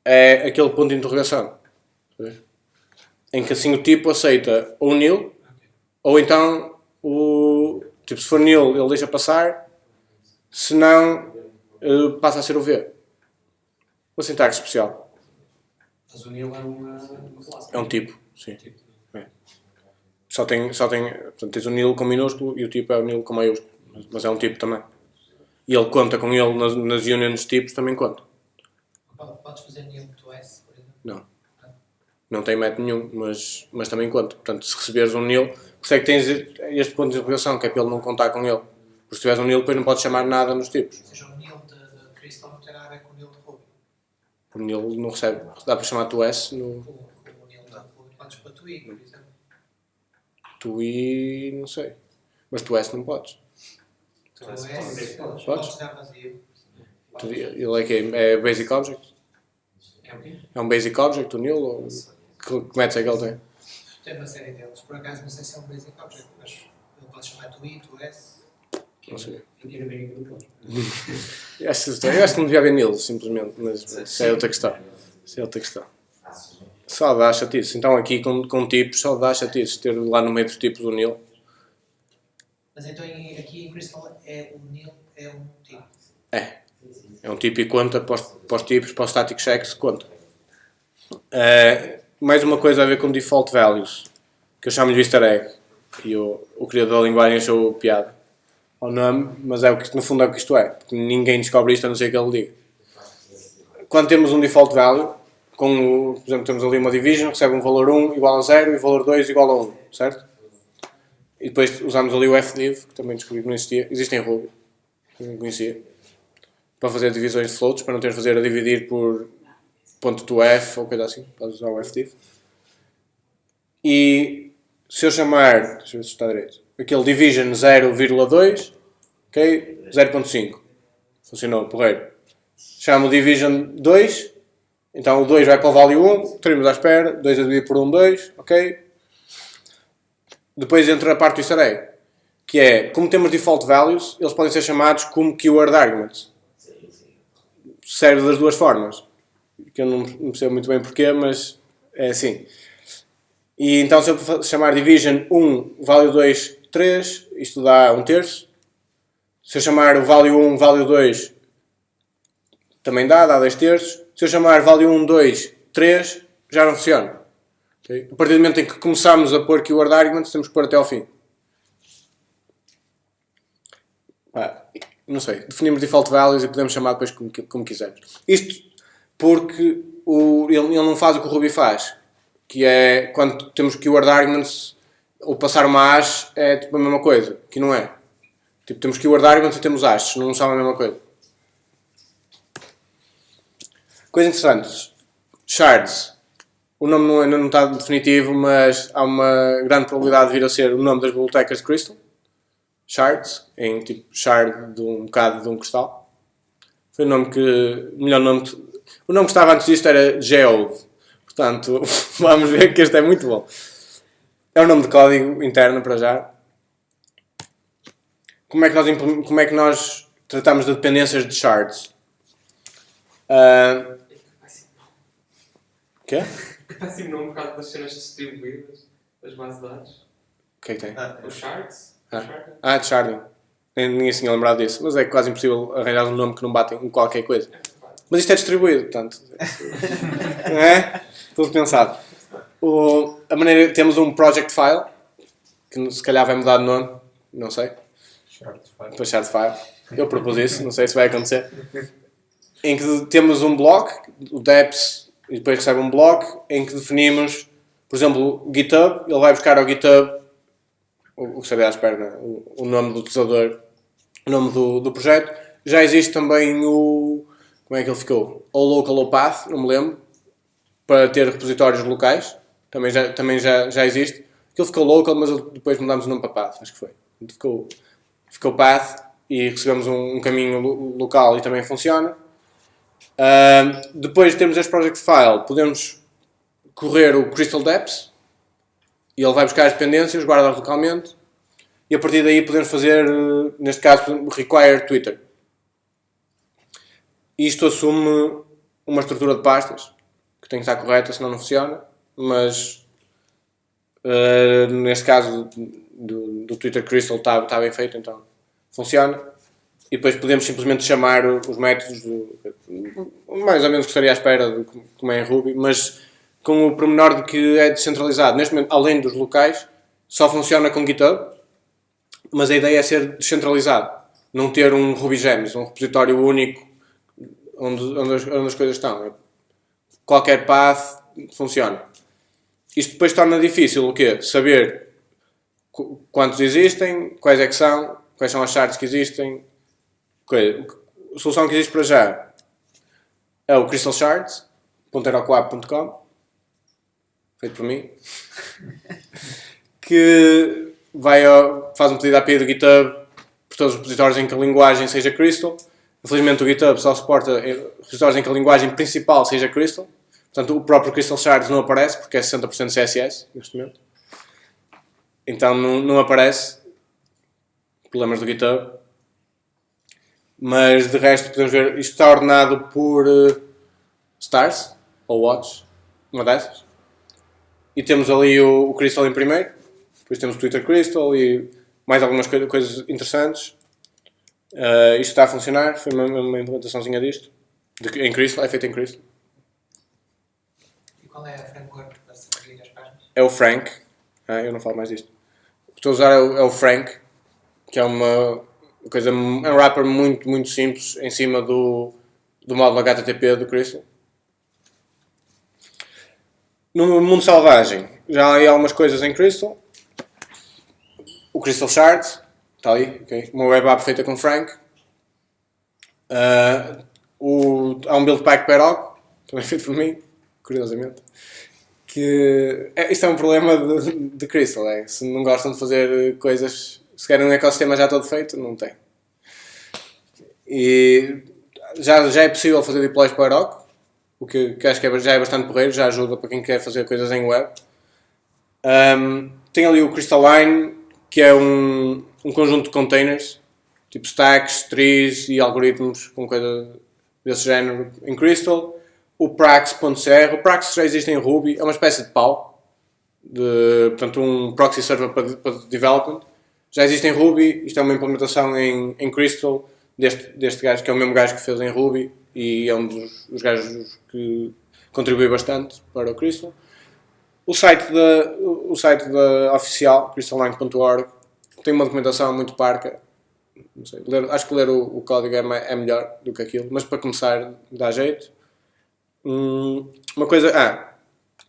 é aquele ponto de interrogação. Em que assim o tipo aceita ou nil, ou então tipo, se for nil ele deixa passar, se não passa a ser o V. Uma sintaxe especial. Mas o new é uma classe. É um tipo, sim. É. Só tem, portanto, tens o nil com minúsculo e o tipo é o nil com maiúsculo, mas é um tipo também. E ele conta com ele nas unions de tipos, também conta. Podes fazer nil to S, por exemplo? Não. Não tem met nenhum, mas também conta. Portanto, se receberes um nil, por isso é que tens este ponto de interrogação, que é para ele não contar com ele. Porque se tiveres um nil, depois não podes chamar nada nos tipos. Ou seja, o nil de Crystal não tem nada a ver com o nil de Ruby. O nil não recebe. Dá para chamar to S no O nil de Ruby podes para tu I, por exemplo. to I, não sei. Mas to S não podes. Tu S, Podes? dar vazio. Ele é que é Basic Object. É o quê? É um Basic Object, o nil? Ou que métodos é que ele tem? Tem uma série deles. Por acaso não sei se é um basic object, mas ele pode chamar tu I, tu S. Não sei. Eu tiro bem aquilo todo. Eu acho que não devia haver nil, simplesmente, mas isso é outra questão. Isso é outra questão. Só dá chatice. Então aqui com tipos, só dá chatice ter lá no meio dos tipos o nil. Mas então aqui em Crystal o nil é um tipo. É um tipo e conta para os tipos, para os static checks, conta. Mais uma coisa a ver com default values, que eu chamo-lhe easter egg. E o criador da linguagem achou piada ao nome, mas é o que, no fundo é o que isto é. Porque ninguém descobre isto a não ser que ele diga. Quando temos um default value, por exemplo, temos ali uma division, recebe um valor 1 igual a 0 e valor 2 igual a 1, certo? E depois usamos ali o fdiv, que também descobri que não existia. Existe em Ruby, eu não conhecia. Para fazer divisões de floats, para não ter de fazer a dividir por ponto to f ou coisa assim. Podes usar o fdiv. E se eu chamar, deixa eu ver se está direito, aquele division 0,2, ok? 0.5. Funcionou, porreiro. Chamo o division 2, então o 2 vai para o value 1, teremos à espera, 2 a dividir por 1, 2, ok? Depois entra a parte do easter egg, que é, como temos default values, eles podem ser chamados como keyword arguments. Serve das duas formas, que eu não percebo muito bem porquê, mas é assim. E então se eu chamar division 1, value 2, 3, isto dá 1/3, Se eu chamar o value 1, value 2, também dá 2 terços. Se eu chamar value 1, 2, 3, já não funciona. Okay? A partir do momento em que começamos a pôr keyword arguments, temos que pôr até ao fim. Não sei, definimos default values e podemos chamar depois como quisermos. Isto porque ele não faz o que o Ruby faz, que é quando temos keyword arguments ou passar uma hash é tipo a mesma coisa, que não é. Tipo, temos keyword arguments e temos hashes, não são a mesma coisa. Coisas interessantes. Shards. O nome ainda não está definitivo, mas há uma grande probabilidade de vir a ser o nome das bibliotecas de Crystal. Shards, em tipo shard de um bocado de um cristal. Foi o nome que. Melhor nome. O nome que estava antes disto era Geode. Portanto, vamos ver que este é muito bom. É o nome de código interno para já. Como é que nós tratamos de dependências de shards? Quê? Está assim um bocado das cenas distribuídas, das bases de dados. O que é que tem? Os shards. De sharding. Ninguém se tinha lembrado disso. Mas é quase impossível arranjar um nome que não bate em qualquer coisa. Mas isto é distribuído, portanto. Não é? Tudo pensado. Temos um project file, que se calhar vai mudar de nome, não sei. Depois shard file. Eu propus isso, não sei se vai acontecer. Em que temos um block, o deps, e depois recebe um block, em que definimos, por exemplo, GitHub. Ele vai buscar ao GitHub o que sabia à espera, o nome do utilizador, o nome do projeto. Já existe também o... Como é que ele ficou? Ou local ou path, não me lembro, para ter repositórios locais. Também já existe. Aquilo ficou local, mas depois mudámos o nome para path, acho que foi. Ficou path e recebemos um caminho local e também funciona. Depois temos este project file, podemos correr o Crystal Depths e ele vai buscar as dependências, guarda-as localmente e a partir daí podemos fazer, neste caso, require Twitter. Isto assume uma estrutura de pastas que tem que estar correta, senão não funciona, mas neste caso do Twitter Crystal está bem feito, então funciona. E depois podemos simplesmente chamar os métodos mais ou menos que estaria à espera de como é em Ruby, mas com o pormenor de que é descentralizado. Neste momento, além dos locais, só funciona com GitHub, mas a ideia é ser descentralizado. Não ter um Ruby Gems, um repositório único onde as coisas estão. Qualquer path funciona. Isto depois torna difícil o quê? Saber quantos existem, quais é que são, quais são as shards que existem. A solução que existe para já é o Crystal Shards.aeroquab.com, feito por mim, que faz um pedido à API do GitHub por todos os repositórios em que a linguagem seja Crystal. Infelizmente o GitHub só suporta repositórios em que a linguagem principal seja Crystal. Portanto, o próprio Crystal Shards não aparece porque é 60% CSS neste momento. Então não aparece. Problemas do GitHub. Mas de resto podemos ver, isto está ordenado por stars ou watts, uma dessas. E temos ali o Crystal em primeiro. Depois temos o Twitter Crystal e mais algumas coisas interessantes. Isto está a funcionar, foi uma implementaçãozinha disto. Em Crystal, é feito em Crystal. E qual é a framework para seguir as páginas? É o Frank. Eu não falo mais disto. O que estou a usar é o Frank, que é um wrapper muito, muito simples em cima do módulo HTTP do Crystal. No mundo selvagem, já há algumas coisas em Crystal. O Crystal Shards, está ali, okay. Uma web app feita com Frank. Há um build pack Perog, também feito por mim, curiosamente. Isto é um problema de Crystal, se não gostam de fazer coisas, se querem um ecossistema já todo feito, não tem. E já é possível fazer deploys para Perog, o que acho que já é bastante porreiro, já ajuda para quem quer fazer coisas em web. Tem ali o Crystalline, que é um conjunto de containers, tipo stacks, trees e algoritmos com coisa desse género em Crystal. O Prax.cr, o Prax já existe em Ruby, é uma espécie de PAU, portanto um proxy server para development. Já existe em Ruby, isto é uma implementação em Crystal, deste gajo, que é o mesmo gajo que fez em Ruby, e é um dos gajos que contribui bastante para o Crystal. O site da oficial, crystalline.org, tem uma documentação muito parca. Não sei, acho que ler o código é melhor do que aquilo, mas para começar dá jeito. Uma coisa,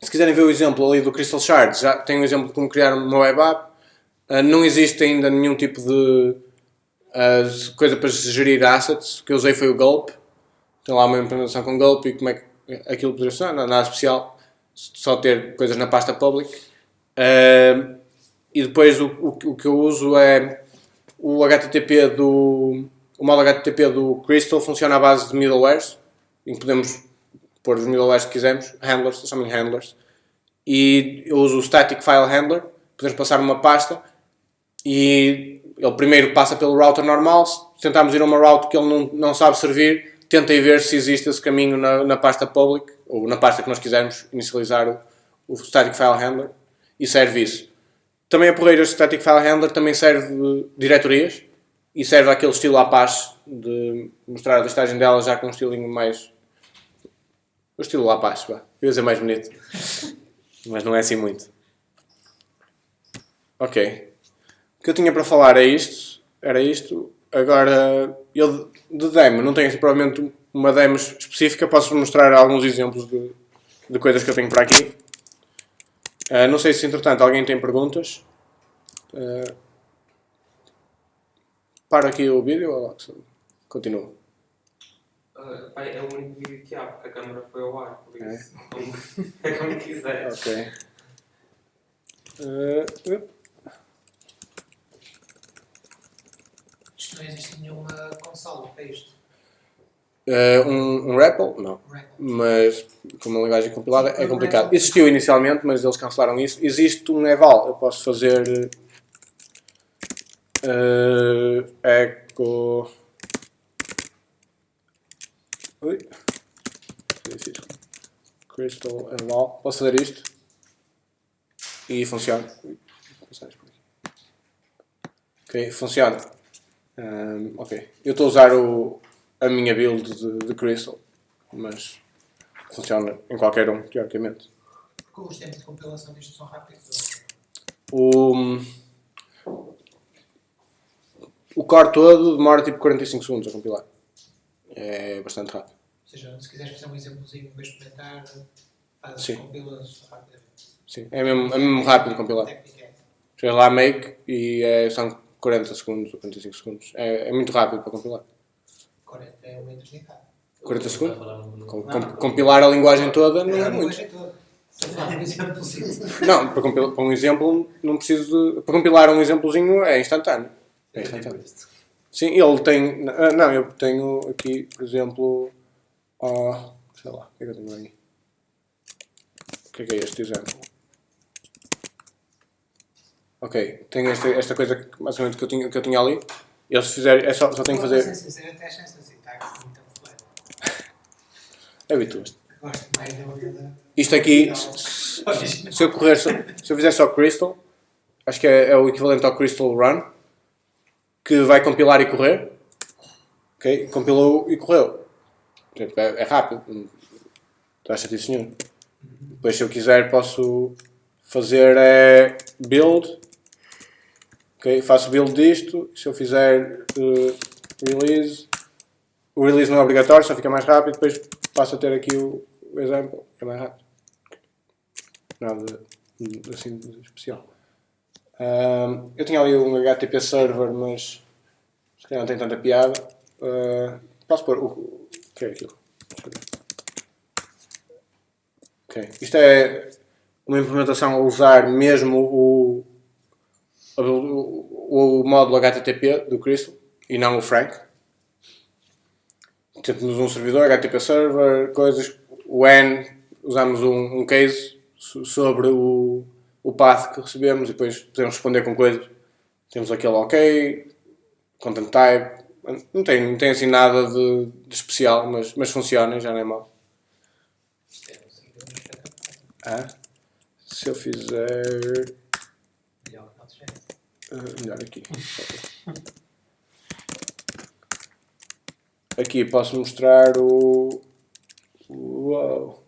se quiserem ver o exemplo ali do Crystal Shards, já tem um exemplo de como criar uma web app. Não existe ainda nenhum tipo de coisa para gerir assets. O que eu usei foi o Gulp. Tem lá uma implementação com Gulp e como é que aquilo poderia funcionar, nada especial, só ter coisas na pasta public. E depois o que eu uso é o HTTP o modo HTTP do Crystal funciona à base de middlewares, em que podemos pôr os middlewares que quisermos, handlers, chamam-lhe handlers, e eu uso o Static File Handler, podemos passar uma pasta e ele primeiro passa pelo router normal. Se tentarmos ir a uma route que ele não sabe servir, tenta ir ver se existe esse caminho na pasta public, ou na pasta que nós quisermos inicializar o Static File Handler, e serve isso. Também a porreira de Static File Handler também serve diretorias, e serve aquele estilo Apache, de mostrar a listagem delas já com um estilinho mais... O estilo Apache, vá. Eu ia dizer mais bonito. Mas não é assim muito. Ok. O que eu tinha para falar era isto. Agora, eu de demo, não tenho assim, provavelmente uma demo específica. Posso mostrar alguns exemplos de coisas que eu tenho para aqui. Não sei se, entretanto, alguém tem perguntas. Paro aqui o vídeo ou continua? É o único vídeo que há, porque a câmera foi ao ar, por isso. É como quiseres. Ok. Isto não existe nenhuma consola para isto. Um REPL? Não. Mas, como a linguagem compilada, é complicado. Existiu inicialmente, mas eles cancelaram isso. Existe um eval. Eu posso fazer echo... Ui. Crystal eval. Posso fazer isto. E funciona. Ok, funciona. Ok. Eu estou a usar a minha build de Crystal, mas funciona em qualquer um, teoricamente. Porque os tempos de compilação disto são rápidos. O core todo demora tipo 45 segundos a compilar. É bastante rápido. Ou seja, se quiseres fazer um exemplozinho para experimentar, fazes Sim. compilas rapidamente. Sim, é mesmo rápido de compilar. Chega lá make e são 40 segundos ou 45 segundos. É muito rápido para compilar. 40 é uma eternidade. 40 segundos? Compilar a linguagem toda não é muito. Estou a falar de um exemplozinho. Não, para um exemplo não preciso de... Para compilar um exemplozinho é instantâneo. É instantâneo. Sim, ele tem... Não, eu tenho aqui, por exemplo... sei lá, o que é que eu tenho aí? O que é este exemplo? Ok, tenho esta coisa que, basicamente que eu tinha ali. E se fizer, só tenho que fazer... Sem sincero, até achei essa sintaxe muito fluente. Habituas-te. Gosto mais da outra. Isto aqui, se eu fizer só Crystal, acho que é o equivalente ao Crystal Run, que vai compilar e correr. Ok? Compilou e correu. É rápido. Não dá chatice nenhum. Depois, se eu quiser, posso fazer build. Ok? Faço build disto. Se eu fizer release, o release não é obrigatório, só fica mais rápido. Depois passo a ter aqui o exemplo. É mais rápido. Nada assim de especial. Eu tinha ali um HTTP server, mas se calhar não tem tanta piada. Posso pôr o que é aquilo? Ok. Isto é uma implementação a usar mesmo o módulo HTTP do Crystal e não o Frank. Temos um servidor, HTTP server, coisas. O N, usamos um case sobre o path que recebemos e depois podemos responder com coisas. Temos aquele OK, content type. Não tem assim nada de especial, mas funciona, já não é mau. Se eu fizer Melhor aqui. Aqui posso mostrar o... Uau!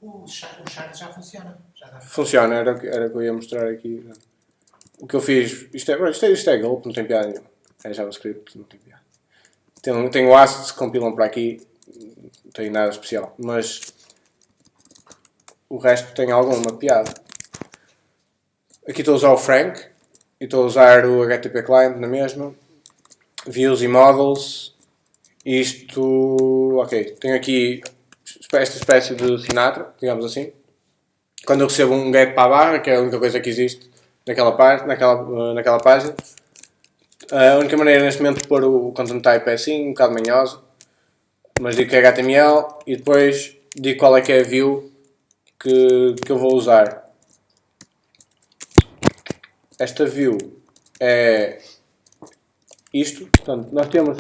O chat já funciona. Já dá. Funciona, era o que eu ia mostrar aqui. O que eu fiz... Isto é Gulp, não tem piada nenhuma. É JavaScript, não tem piada. Tenho assets que compilam para aqui. Não tem nada especial. Mas... o resto tem alguma piada. Aqui estou a usar o Frank. E estou a usar o HTTP Client na mesma. Views e Models. Isto... Ok. Tenho aqui esta espécie de Sinatra, digamos assim. Quando eu recebo um get para a barra, que é a única coisa que existe naquela página. A única maneira neste momento de pôr o content type é assim, um bocado manhosa. Mas digo que é HTML e depois digo qual é que é a view que eu vou usar. Esta view é isto. Portanto, nós temos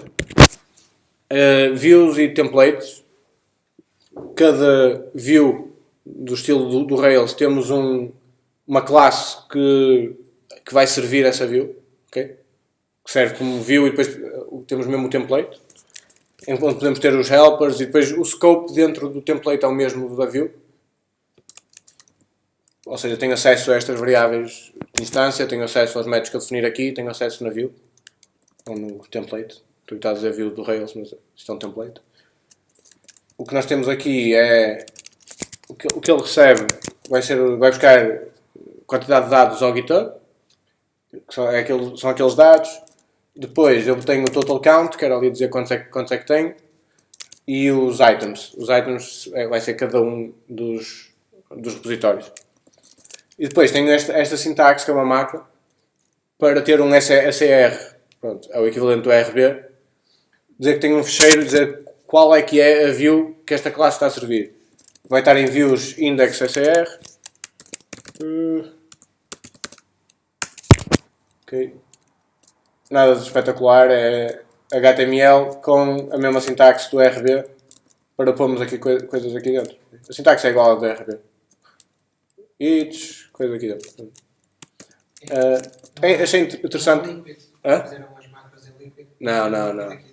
views e templates. Cada view do estilo do Rails temos uma classe que vai servir essa view, okay? Que serve como view e depois temos mesmo o template, enquanto podemos ter os helpers e depois o scope dentro do template é o mesmo da view, ou seja, tenho acesso a estas variáveis de instância, tenho acesso aos métodos que eu definir aqui, tenho acesso na view ou no template. Tu estás a dizer view do Rails, mas isto é um template. O que nós temos aqui é o que ele recebe vai buscar quantidade de dados ao GitHub, que são aqueles dados. Depois eu tenho o total count, quero ali dizer quantos é que tenho, e os items. Os items vai ser cada um dos repositórios. E depois tenho esta sintaxe, que é uma macro, para ter um SER, pronto, é o equivalente do RB, dizer que tenho um fecheiro, dizer qual é que é a view que esta classe está a servir. Vai estar em views index SER. Ok. Nada de espetacular, é HTML com a mesma sintaxe do RB para pormos aqui coisas aqui dentro. A sintaxe é igual à do RB. Each, coisa aqui dentro. Achei interessante. Fizeram umas macros em Liquid. Não.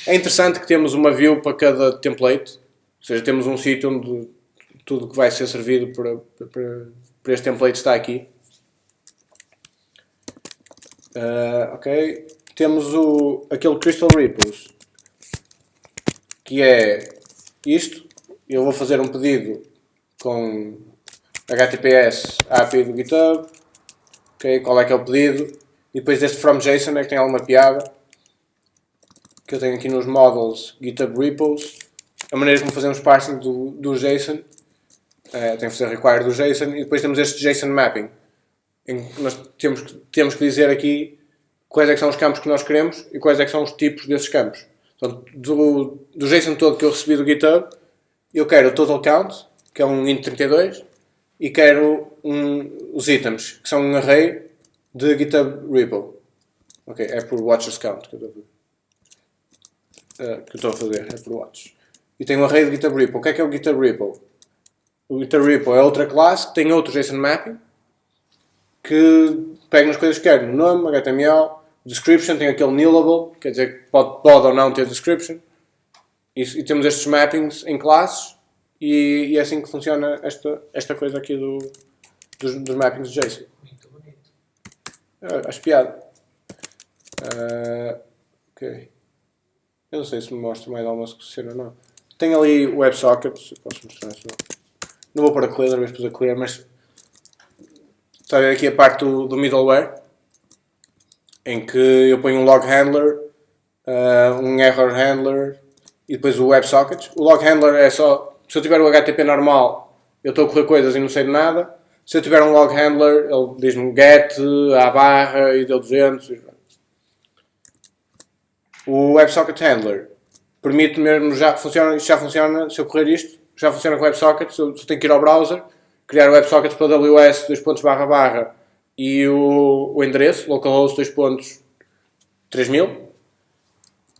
É interessante que temos uma view para cada template, ou seja, temos um sítio onde tudo que vai ser servido para este template está aqui. Ok. Temos aquele Crystal Repos, que é isto. Eu vou fazer um pedido com HTTPS API do GitHub. Ok, qual é que é o pedido? E depois deste from JSON é que tem alguma piada. Que eu tenho aqui nos models GitHub Repos. A maneira como fazemos parsing do JSON. Tem que fazer require do JSON. E depois temos este JSON mapping. Em que nós temos que dizer aqui quais é que são os campos que nós queremos e quais é que são os tipos desses campos. Portanto, do JSON todo que eu recebi do GitHub, eu quero o total count, que é um int 32, e quero os itens, que são um array de GitHub repo. Ok, é por watches count que eu estou a fazer, é por watch. E tenho um array de GitHub repo. O que é o GitHub repo? O GitHub repo é outra classe que tem outro JSON mapping que pega nas coisas que quer, no nome, HTML, description, tem aquele nillable, quer dizer que pode ou não ter description, e temos estes mappings em classes, e é assim que funciona esta coisa aqui dos mappings de JSON. Muito bonito. Acho piada. Ok. Eu não sei se me mostra mais alguma cena ou não. Tem ali o WebSockets, posso mostrar isso. Não vou pôr a clear, mas depois a clear, mas está a ver aqui a parte do middleware, em que eu ponho um log handler, um error handler e depois o WebSockets. O log handler é só, se eu tiver o HTTP normal, eu estou a correr coisas e não sei de nada. Se eu tiver um log handler, ele diz-me get, à barra e deu 200. O WebSocket handler permite mesmo, já funciona, se eu correr isto, já funciona com o WebSocket. Eu tenho que ir ao browser, criar o WebSocket para AWS, // e o endereço, localhost 2.3000,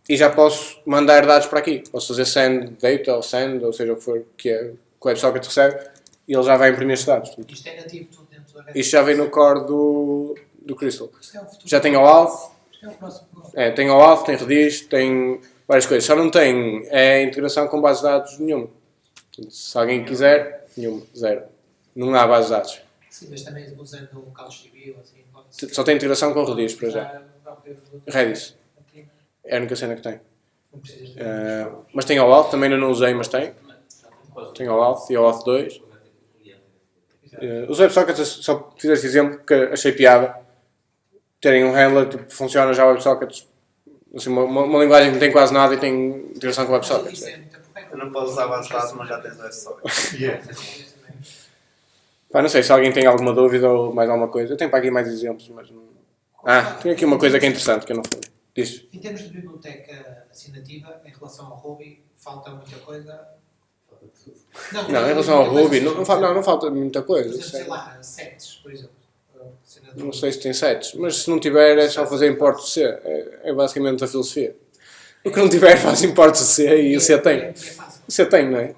e já posso mandar dados para aqui. Posso fazer send data ou send, ou seja o que for que o WebSocket recebe, e ele já vai imprimir estes dados. Isto é nativo tudo dentro do Redis. Isto já vem no core do Crystal. Isto é o futuro. Já tem OAuth, Isto é o próximo. tem OAuth, tem Redis, tem várias coisas. Só não tem integração com base de dados nenhuma. Se alguém quiser, nenhuma, zero. Não há base de dados. Sim, mas também usando o CouchDB ou assim. pode ser. Só tem integração com Redis para já. Dá para ver o- Redis. É a única cena que tem. Não precisas de. Mas tem OAuth, também ainda não usei, mas tem. Quase. Tem OAuth e OAuth 2. Os WebSockets, só fiz este exemplo porque achei piada. Terem um handler, tipo, funciona já WebSockets. Assim, uma linguagem que não tem quase nada e tem integração com WebSockets. Isso é muito porreiro. Eu não posso usar base de dados, mas já tens WebSockets. Pá, não sei se alguém tem alguma dúvida ou mais alguma coisa. Eu tenho para aqui mais exemplos, mas não... tenho aqui uma coisa que é interessante que eu não falei. Diz. Em termos de biblioteca assinativa, em relação ao Ruby, falta muita coisa. Não, em relação ao Ruby, não falta muita Por coisa. exemplo, Isso é- sei lá, sets, por exemplo. Cena de Não Ruby. sei se tem sets, mas se não tiver é só fazer import de C. É basicamente a filosofia. O que não tiver faz import de C e o C tem. É fácil. O C tem, não é?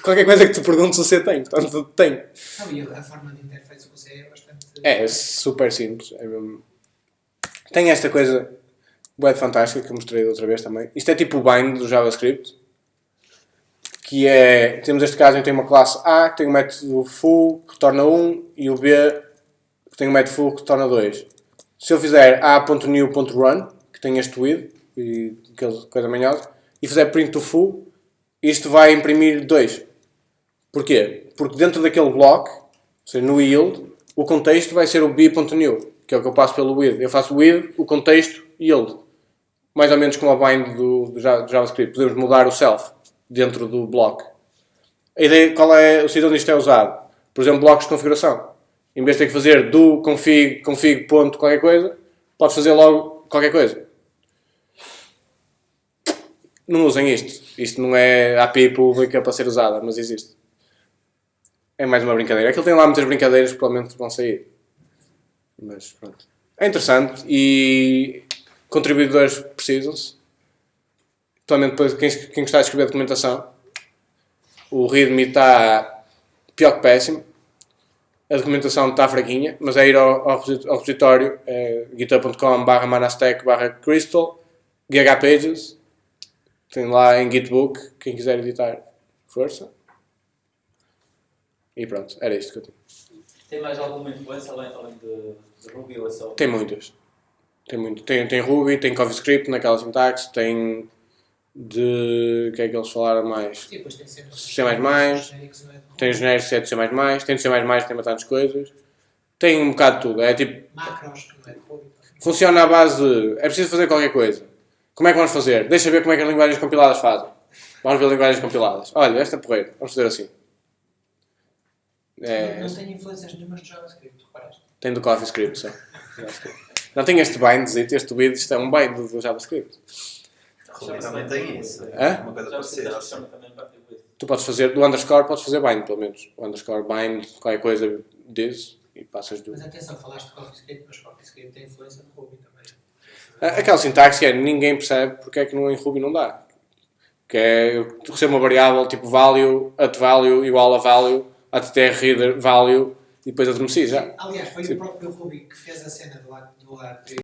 Qualquer coisa que tu perguntes o C tem, portanto tem. Não, e a forma de interface com o C é bastante. É super simples. É mesmo. Tem esta coisa bué de fantástica que eu mostrei da outra vez também. Isto é tipo o bind do JavaScript. Que é, temos este caso em que tem uma classe A que tem um método full que retorna 1 e o B que tem um método full que retorna 2. Se eu fizer a.new.run, que tem este with e aquela coisa manhosa, e fizer print to full, isto vai imprimir 2. Porquê? Porque dentro daquele bloco, ou seja, no yield, o contexto vai ser o b.new, que é o que eu passo pelo with. Eu faço with, o contexto, yield. Mais ou menos como a bind do JavaScript. Podemos mudar o self dentro do bloco. A ideia, qual é o sítio onde isto é usado? Por exemplo, blocos de configuração. Em vez de ter que fazer do config ponto qualquer coisa, podes fazer logo qualquer coisa. Não usem isto. Isto não é API pública para ser usada, mas existe. É mais uma brincadeira. Aquilo tem lá muitas brincadeiras que provavelmente vão sair. Mas pronto. É interessante e contribuidores precisam-se. Totalmente depois quem gostar de escrever documentação. O README está pior que péssimo. A documentação está fraquinha, mas é ir ao repositório, github.com/manastack/crystal, GHpages. Tem lá em Gitbook, quem quiser editar, força. E pronto, era isto que eu tinha. Tem mais alguma influência além de Ruby ou é só? Tem muitas. Tem Ruby, tem CoffeeScript naquela sintaxe, tem de... o que é que eles falaram mais? Sim, depois tem sempre C++, genéricos, não é? Tem os genéricos que é de C++, tem de C++, tem bastantes coisas. Tem um bocado de tudo. É tipo, Macros, que não é de Ruby. funciona à base de... é preciso fazer qualquer coisa. Como é que vamos fazer? Deixa ver como é que as linguagens compiladas fazem. Vamos ver linguagens compiladas. Olha, esta porreira. Vamos fazer assim. Não tem influências nenhumas de JavaScript, reparaste? Tem do CoffeeScript só. Não tem este bind, este with, isto é um bind do JavaScript. Ruby também tem isso. Hã? Uma coisa Já parecida. funciona também para o Tu podes fazer, do underscore podes fazer bind, pelo menos. O underscore bind, qualquer coisa disso, e passas do... Mas atenção, falaste de CoffeeScript, mas CoffeeScript tem influência no Ruby também. Aquela sintaxe que é, ninguém percebe porque é que em Ruby não dá. Que é, eu recebo uma variável tipo value, at value, igual a value, attr_reader value, e depois adormeci já. Aliás, foi o próprio Ruby que fez a cena do lado